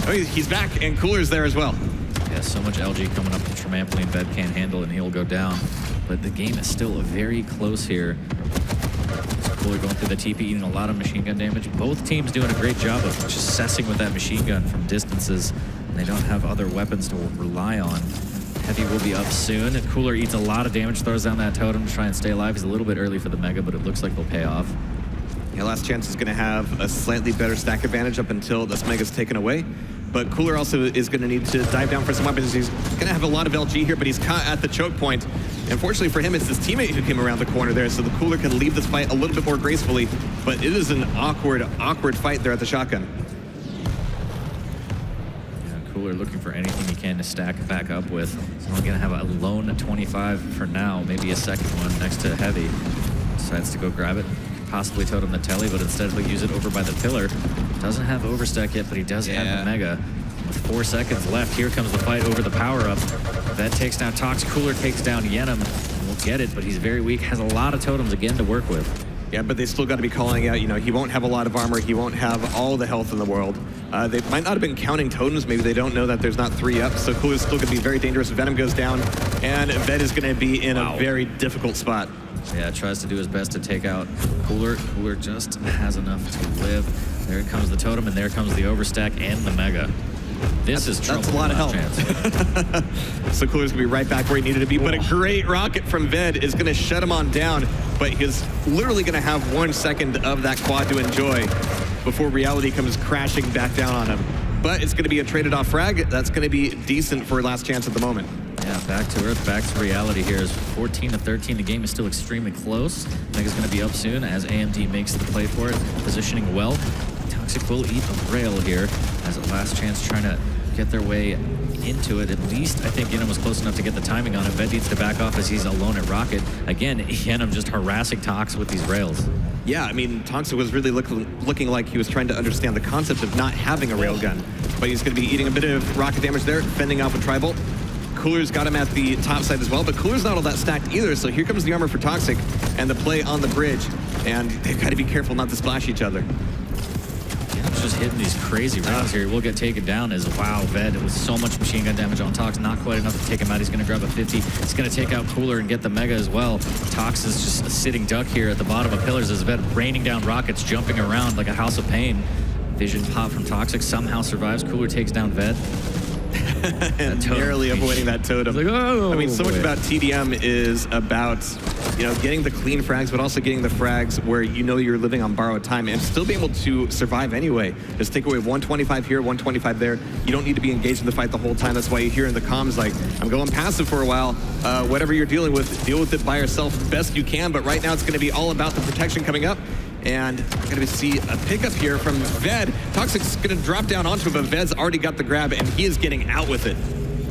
Oh, he's back, and Cooler's there as well. Yeah, so much LG coming up the trampoline. Ved can't handle it, and he'll go down. But the game is still very close here. Cooler going through the TP, eating a lot of machine gun damage. Both teams doing a great job of just assessing with that machine gun from distances, and they don't have other weapons to rely on. Heavy will be up soon. Cooler eats a lot of damage, throws down that totem to try and stay alive. He's a little bit early for the Mega, but it looks like they'll pay off. Yeah, last chance is going to have a slightly better stack advantage up until this Mega's taken away. But Cooler also is going to need to dive down for some weapons. He's going to have a lot of LG here, but he's caught at the choke point. Unfortunately for him, it's his teammate who came around the corner there, so the Cooler can leave this fight a little bit more gracefully. But it is an awkward fight there at the shotgun. Yeah, Cooler looking for anything he can to stack back up with. He's only going to have a lone 25 for now, maybe a second one next to Heavy. Decides to go grab it. Possibly totem the telly, but instead he'll use it over by the pillar. Doesn't have overstack yet, but he does have the Mega. With 4 seconds left, here comes the fight over the power-up. That takes down Tox. Cooler takes down Yenem. We'll get it, but he's very weak. Has a lot of totems again to work with. Yeah, but they still got to be calling out, you know, he won't have a lot of armor. He won't have all the health in the world. They might not have been counting totems. Maybe they don't know that there's not 3 up. So Cooler's still going to be very dangerous. Venom goes down, and Ved is going to be in a very difficult spot. Yeah, tries to do his best to take out Cooler. Cooler just has enough to live. There comes the totem, and there comes the overstack and the Mega. This is trouble. That's a lot of help. So Cooler's going to be right back where he needed to be, but a great rocket from Ved is going to shut him on down, but he's literally going to have 1 second of that quad to enjoy before reality comes crashing back down on him. But it's going to be a traded off frag. That's going to be decent for last chance at the moment. Yeah, back to earth, back to reality here. Is 14-13. The game is still extremely close. Mega's going to be up soon as AMD makes the play for it, positioning well. Toxic will eat a rail here as a last chance trying to get their way into it. At least I think Yenem was close enough to get the timing on it. Ved needs to back off as he's alone at Rocket. Again, Yenem just harassing Tox with these rails. Yeah, I mean, Toxic was really looking like he was trying to understand the concept of not having a railgun. But he's going to be eating a bit of rocket damage there, fending off a Tri-Bolt. Cooler's got him at the top side as well, but Cooler's not all that stacked either, so here comes the armor for Toxic and the play on the bridge. And they've got to be careful not to splash each other. Yenem's just hitting these crazy rails here. He will get taken down as, wow, Ved with so much machine gun damage on Tox. Not quite enough to take him out. He's going to grab a 50. He's going to take out Cooler and get the Mega as well. Tox is just a sitting duck here at the bottom of pillars as Ved raining down rockets, jumping around like a house of pain. Vision pop from Toxic somehow survives. Cooler takes down Ved. And narrowly avoiding that totem. Like, oh, I mean, so much boy. about TDM is about, you know, getting the clean frags, but also getting the frags where you know you're living on borrowed time and still be able to survive anyway. Just take away 125 here, 125 there. You don't need to be engaged in the fight the whole time. That's why you hear in the comms like, I'm going passive for a while. Whatever you're dealing with, deal with it by yourself the best you can. But right now it's going to be all about the protection coming up. And we're going to see a pickup here from Ved. Toxic's going to drop down onto him, but Ved's already got the grab, and he is getting out with it.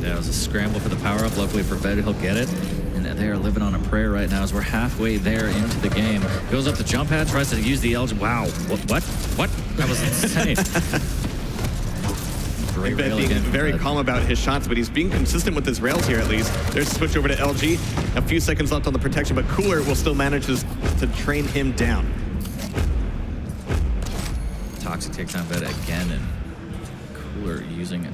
Yeah, it was a scramble for the power-up. Luckily for Ved, he'll get it. And they are living on a prayer right now as we're halfway there into the game. Goes up the jump pad, tries to use the LG. Wow, what? That was insane. Great Ved rail being again from very Ved. calm about his shots, but he's being consistent with his rails here at least. There's a switch over to LG. A few seconds left on the protection, but Cooler will still manage to train him down. Toxic takes down Ved again, and Cooler using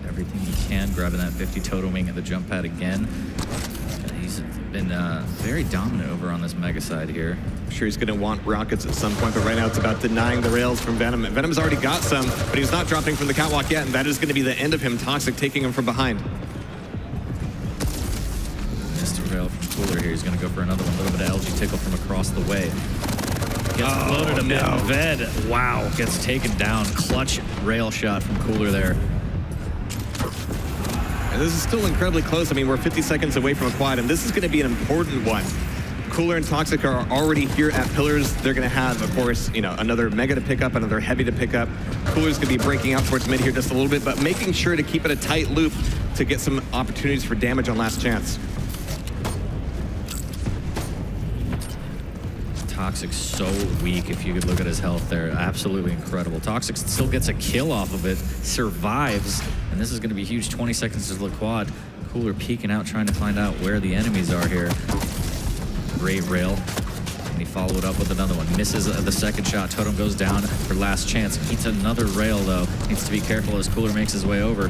everything he can, grabbing that 50, toteming at the jump pad again. And he's been very dominant over on this Mega side here. I'm sure he's going to want rockets at some point, but right now it's about denying the rails from Venom. Venom's already got some, but he's not dropping from the catwalk yet, and that is going to be the end of him. Toxic taking him from behind. Missed a rail from Cooler here. He's going to go for another one. A little bit of LG tickle from across the way. Gets floated a bit. Ved, wow, gets taken down. Clutch rail shot from Cooler there. And this is still incredibly close. I mean, we're 50 seconds away from a quad, and this is going to be an important one. Cooler and Toxic are already here at Pillars. They're going to have, of course, you know, another Mega to pick up, another Heavy to pick up. Cooler's going to be breaking out towards mid here just a little bit, but making sure to keep it a tight loop to get some opportunities for damage on last chance. Toxic's so weak. If you could look at his health there, absolutely incredible. Toxic still gets a kill off of it, survives, and this is going to be huge. 20 seconds to the quad. Cooler peeking out, trying to find out where the enemies are here. Great rail. And he followed up with another one. Misses the second shot. Totem goes down for last chance. Eats another rail, though. Needs to be careful as Cooler makes his way over.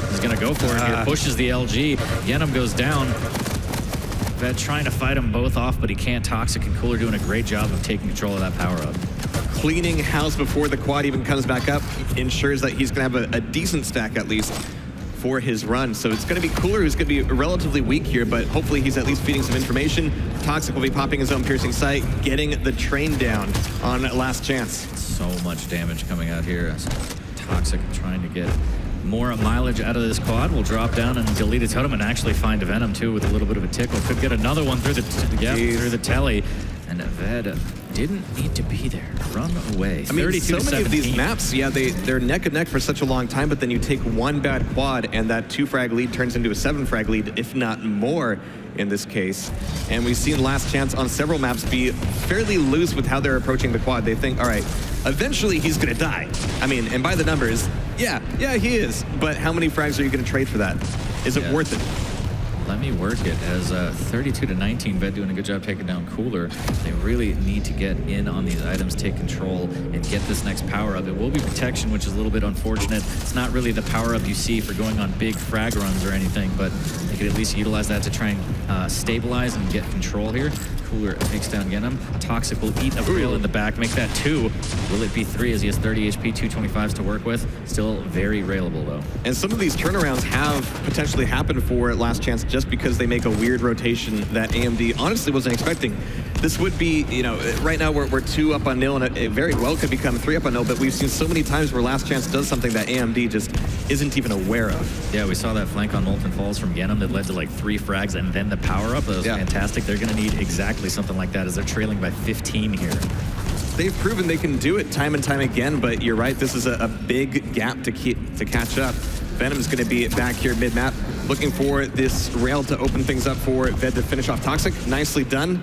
He's going to go for it here. Pushes the LG. Yenim goes down. Ved trying to fight them both off, but he can't. Toxic and Cooler doing a great job of taking control of that power-up. Cleaning house before the quad even comes back up ensures that he's going to have a decent stack at least for his run. So it's going to be Cooler who's going to be relatively weak here, but hopefully he's at least feeding some information. Toxic will be popping his own piercing sight, getting the train down on last chance. So much damage coming out here. Toxic trying to get more mileage out of this quad. Will drop down and delete a totem and actually find Venom too with a little bit of a tickle. Could get another one through the through the telly. And Ved didn't need to be there. Run away. I mean, so many of these maps, yeah, they're neck and neck for such a long time, but then you take one bad quad and that 2-frag lead turns into a 7-frag lead, if not more in this case. And we've seen Last Chance on several maps be fairly loose with how they're approaching the quad. They think, all right, eventually he's going to die. I mean, and by the numbers, yeah, he is. But how many frags are you going to trade for that? Is it worth it? Let me work it as 32-19. Ved doing a good job taking down Cooler. They really need to get in on these items, take control, and get this next power-up. It will be protection, which is a little bit unfortunate. It's not really the power-up you see for going on big frag runs or anything, but they could at least utilize that to try and stabilize and get control here. Cooler takes down Yenim. Toxic will eat a rail in the back, make that 2. Will it be 3 as he has 30 HP, 225s to work with? Still very railable, though. And some of these turnarounds have potentially happened for Last Chance just because they make a weird rotation that AMD honestly wasn't expecting. This would be, you know, right now we're 2 up on 0, and it very well could become 3 up on 0, but we've seen so many times where Last Chance does something that AMD just isn't even aware of. Yeah, we saw that flank on Molten Falls from Yenim that led to like 3 frags and then the power-up. That was fantastic. They're going to need exactly something like that as they're trailing by 15 here. They've proven they can do it time and time again, but you're right, this is a big gap to catch up. Venom's going to be back here mid-map, looking for this rail to open things up for Ved to finish off Toxic. Nicely done.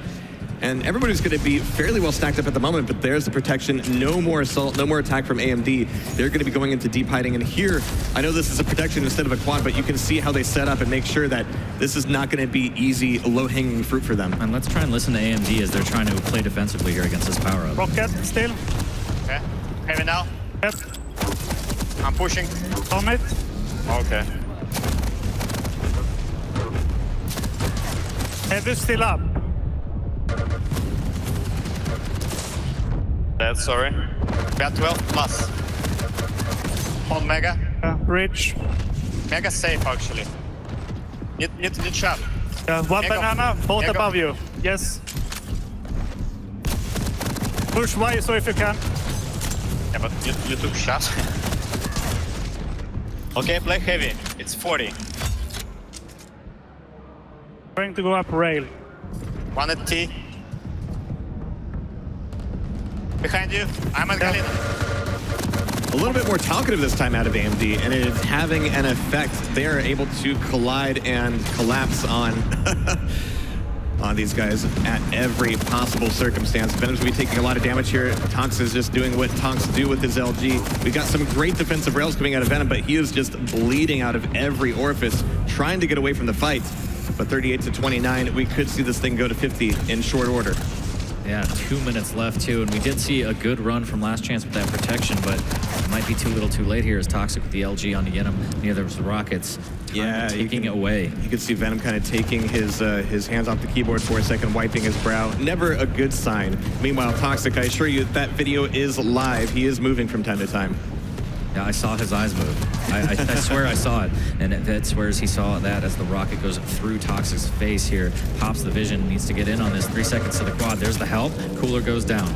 And everybody's going to be fairly well stacked up at the moment, but there's the protection. No more assault, no more attack from AMD. They're going to be going into deep hiding. And here, I know this is a protection instead of a quad, but you can see how they set up and make sure that this is not going to be easy, low-hanging fruit for them. And let's try and listen to AMD as they're trying to play defensively here against this power-up. Rocket still. Okay. Heavy now. Yep. I'm pushing. On it. Okay. Heavy still up. Dead, sorry. We have 12 plus. On Mega. Bridge. Mega safe, actually. Need shot. One Mega. banana, both Mega. above you. Yes. Push Y so if you can. Yeah, but you took shot. Okay, play heavy. It's 40. Trying to go up rail. 1 at T. Behind you. I'm at Galina. A little bit more talkative this time out of AMD, and it is having an effect. They are able to collide and collapse on on these guys at every possible circumstance. Venom's going to be taking a lot of damage here. Tonks is just doing what Tonks do with his LG. We got some great defensive rails coming out of Venom, but he is just bleeding out of every orifice, trying to get away from the fight. But 38-29, we could see this thing go to 50 in short order. Yeah, 2 minutes left too, and we did see a good run from Last Chance with that protection, but it might be too little too late here as Toxic with the LG on the Yenim near those rockets. Yeah, taking it away. You can see Venom kind of taking his hands off the keyboard for a second, wiping his brow. Never a good sign. Meanwhile, Toxic, I assure you that video is live. He is moving from time to time. Yeah, I saw his eyes move. I swear I saw it. And Ved swears he saw that as the rocket goes through Toxic's face here. Pops the vision, needs to get in on this. 3 seconds to the quad. There's the help. Cooler goes down.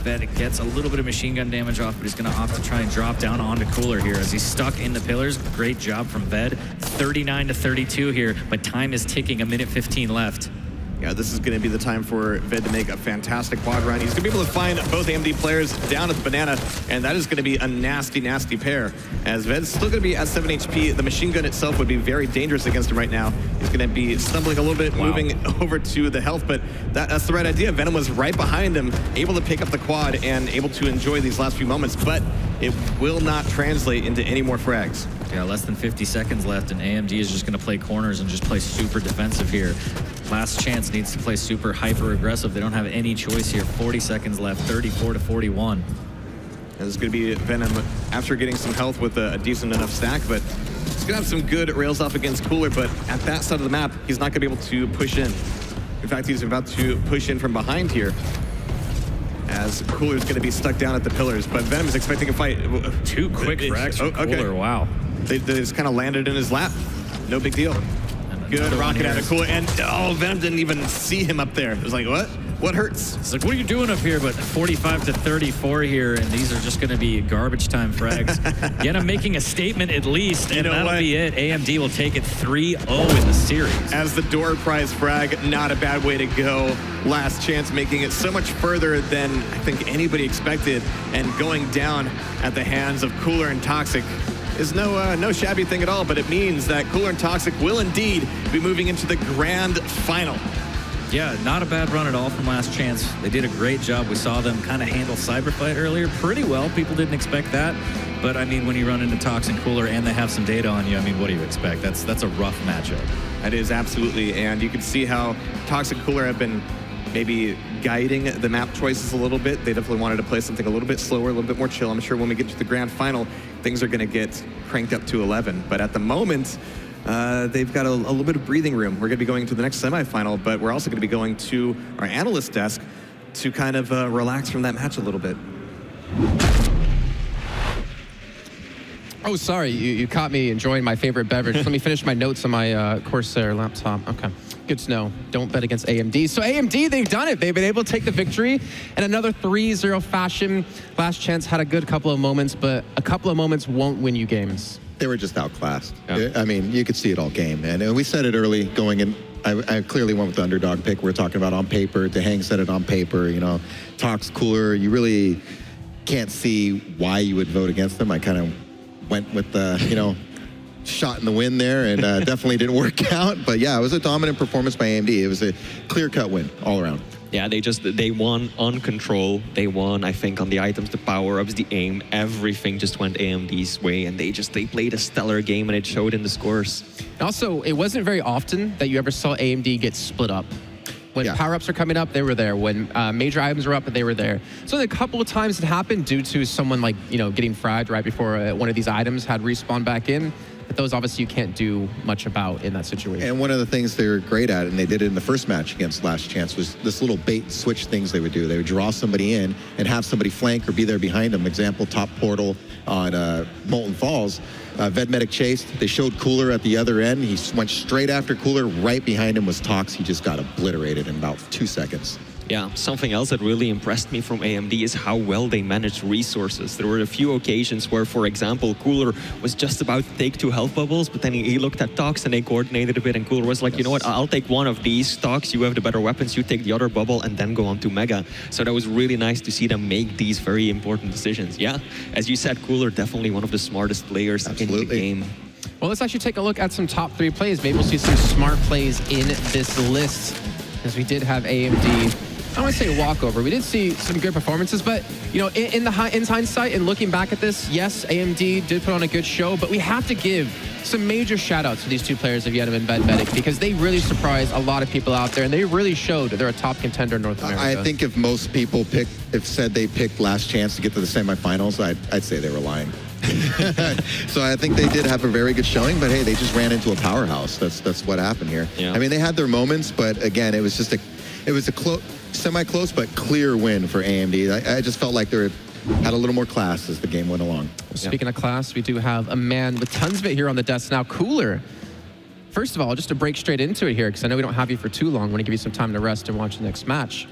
Ved gets a little bit of machine gun damage off, but he's going to opt to try and drop down onto Cooler here as he's stuck in the pillars. Great job from Ved. 39-32 here, but time is ticking. 1:15 left. Yeah, this is going to be the time for Ved to make a fantastic quad run. He's going to be able to find both AMD players down at the banana, and that is going to be a nasty, nasty pair. As Ved's still going to be at 7 HP, the machine gun itself would be very dangerous against him right now. He's going to be stumbling a little bit, moving over to the health, but that's the right idea. Venom was right behind him, able to pick up the quad and able to enjoy these last few moments, but it will not translate into any more frags. Yeah, less than 50 seconds left, and AMD is just going to play corners and just play super defensive here. Last Chance needs to play super hyper aggressive. They don't have any choice here. 40 seconds left, 34 to 41. This is going to be Venom after getting some health with a decent enough stack, but he's going to have some good rails off against Cooler, but at that side of the map, he's not going to be able to push in. In fact, he's about to push in from behind here, as Cooler's going to be stuck down at the pillars, but Venom is expecting a fight. 2 quick frags from Cooler, wow. They just kind of landed in his lap. No big deal. Good rocket out of Cooler, and Venom didn't even see him up there. It was like, what? What hurts? It's like, what are you doing up here? But 45 to 34 here, and these are just going to be garbage time frags. Yenim making a statement at least, and that'll be it. AMD will take it 3-0 in the series. As the door prize frag, not a bad way to go. Last Chance making it so much further than I think anybody expected, and going down at the hands of Cooler and Toxic is no shabby thing at all, but it means that Cooler and Toxic will indeed be moving into the grand final. Yeah, not a bad run at all from Last Chance. They did a great job. We saw them kind of handle Cyberfight earlier pretty well. People didn't expect that. But, I mean, when you run into Toxic Cooler and they have some data on you, I mean, what do you expect? That's a rough matchup. That is absolutely, and you can see how Toxic Cooler have been maybe guiding the map choices a little bit. They definitely wanted to play something a little bit slower, a little bit more chill. I'm sure when we get to the grand final, things are going to get cranked up to 11. But at the moment, they've got a little bit of breathing room. We're going to be going to the next semifinal, but we're also going to be going to our analyst desk to kind of relax from that match a little bit. Oh, sorry, you caught me enjoying my favorite beverage. Let me finish my notes on my Corsair laptop. Okay, good to know. Don't bet against AMD. So AMD, they've done it. They've been able to take the victory in another 3-0 fashion. Last Chance had a good couple of moments, but a couple of moments won't win you games. They were just outclassed. Yeah. I mean, you could see it all game. And we said it early going in. I clearly went with the underdog pick. We're talking about on paper. DeHang said it on paper. You know, Tox Cooler. You really can't see why you would vote against them. I kind of went with the, shot in the wind there, and definitely didn't work out. But yeah, it was a dominant performance by AMD. It was a clear-cut win all around. Yeah, they won on control. They won, I think, on the items, the power-ups, the aim. Everything just went AMD's way, and they played a stellar game, and it showed in the scores. Also, it wasn't very often that you ever saw AMD get split up. When power-ups are coming up, they were there. When major items were up, they were there. So a couple of times it happened due to someone getting fragged right before one of these items had respawned back in. But those obviously you can't do much about in that situation. And one of the things they were great at, and they did it in the first match against Last Chance, was this little bait and switch things they would do. They would draw somebody in and have somebody flank or be there behind them. Example, top portal on Molten Falls. Vedmedic chased. They showed Cooler at the other end. He went straight after Cooler. Right behind him was Tox. He just got obliterated in about 2 seconds. Yeah, something else that really impressed me from AMD is how well they managed resources. There were a few occasions where, for example, Cooler was just about to take 2 health bubbles, but then he looked at Tox and they coordinated a bit, and Cooler was like, you know what, I'll take one of these. Tox, you have the better weapons, you take the other bubble, and then go on to Mega. So that was really nice to see them make these very important decisions. Yeah, as you said, Cooler, definitely one of the smartest players in the game. Well, let's actually take a look at some top 3 plays. Maybe we'll see some smart plays in this list, because we did have AMD. I don't want to say a walkover. We did see some good performances, but in hindsight and looking back at this, yes, AMD did put on a good show, but we have to give some major shout-outs to these 2 players of Yenim and Vedmedic, because they really surprised a lot of people out there, and they really showed they're a top contender in North America. I think if most people said they picked Last Chance to get to the semifinals, I'd say they were lying. So I think they did have a very good showing, but hey, they just ran into a powerhouse. That's what happened here. Yeah. I mean, they had their moments, but again, it was a semi-close but clear win for AMD. I just felt like they had a little more class as the game went along. Speaking of class, we do have a man with tons of it here on the desk now. Cooler. First of all, just to break straight into it here, because I know we don't have you for too long. I want to give you some time to rest and watch the next match.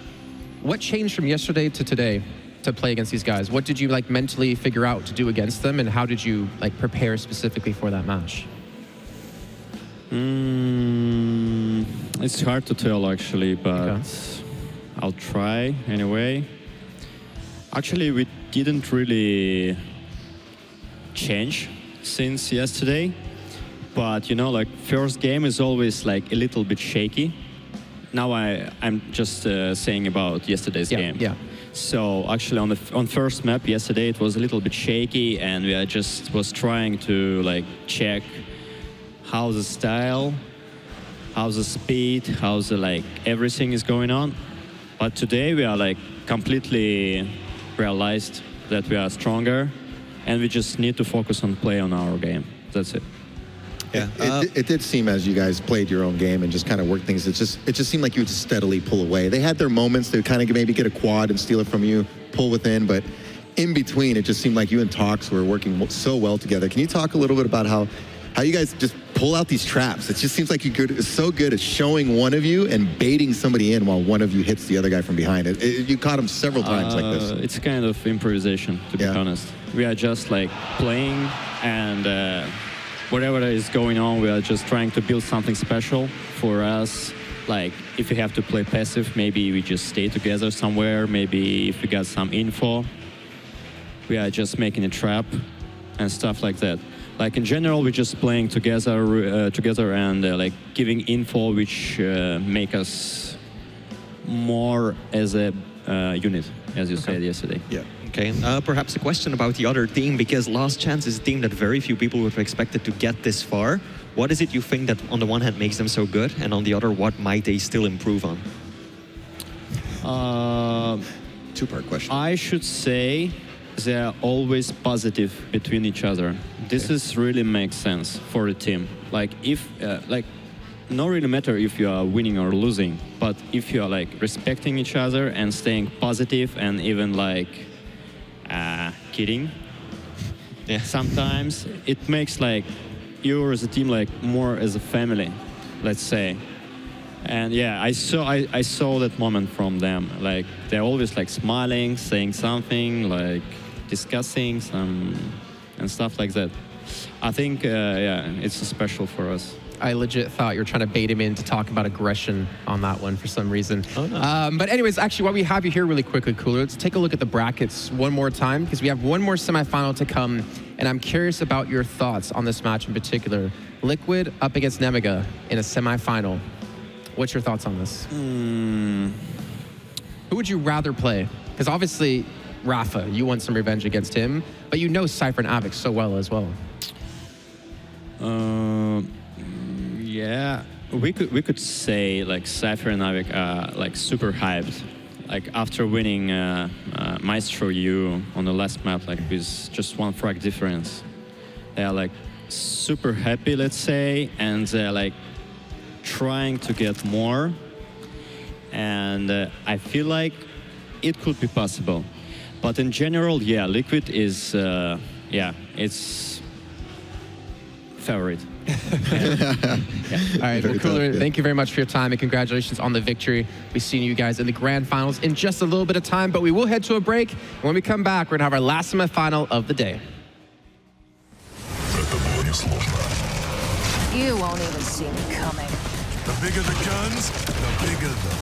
What changed from yesterday to today to play against these guys? What did you mentally figure out to do against them, and how did you prepare specifically for that match? It's hard to tell actually, but I'll try anyway. Actually, we didn't really change since yesterday, but you know, like first game is always like a little bit shaky. Now I'm just saying about yesterday's game. Yeah. So actually on first map yesterday it was a little bit shaky, and I just was trying to like check how the style, how the speed, how the like everything is going on. But today we are like completely realized that we are stronger, and we just need to focus on play on our game. That's it. Yeah, it did seem as you guys played your own game and just kind of worked things. It just seemed like you would just steadily pull away. They had their moments. They would kind of maybe get a quad and steal it from you, pull within, but in between, it just seemed like you and Tox were working so well together. Can you talk a little bit about how you guys just pull out these traps? It just seems like you're so good at showing one of you and baiting somebody in while one of you hits the other guy from behind. You caught him several times like this. It's kind of improvisation, to be honest. We are just like playing, and whatever is going on, we are just trying to build something special for us. Like if we have to play passive, maybe we just stay together somewhere. Maybe if we got some info, we are just making a trap and stuff like that. Like in general, we're just playing together and like giving info which make us more as a unit, as you said yesterday. Yeah. Okay, perhaps a question about the other team, because Last Chance is a team that very few people would have expected to get this far. What is it you think that on the one hand makes them so good, and on the other, what might they still improve on? Two-part question. I should say they are always positive between each other. This is really makes sense for a team. Like if, not really matter if you are winning or losing, but if you are like respecting each other and staying positive and even like kidding, sometimes it makes like you as a team like more as a family, let's say. And yeah, I saw that moment from them. Like they're always like smiling, saying something, like discussing some and stuff like that. I think it's special for us. I legit thought you were trying to bait him in to talk about aggression on that one for some reason. Oh, no. But anyways, actually, while we have you here really quickly, Cooler, let's take a look at the brackets one more time, because we have one more semifinal to come, and I'm curious about your thoughts on this match in particular. Liquid up against Nemiga in a semifinal. What's your thoughts on this? Who would you rather play? Because obviously, Rafa, you want some revenge against him, but you know Cypher and Avik so well as well. Yeah, we could say like Cypher and Avik are like super hyped. Like after winning Maestro U on the last map, like with just one frag difference, they are like super happy, let's say, and they're like trying to get more. And I feel like it could be possible. But in general, yeah, Liquid is, it's favorite. All right, well, Cooler, thank you very much for your time, and congratulations on the victory. We've seen you guys in the grand finals in just a little bit of time, but we will head to a break. And when we come back, we're going to have our last semifinal of the day. You won't even see me coming. The bigger the guns, the bigger the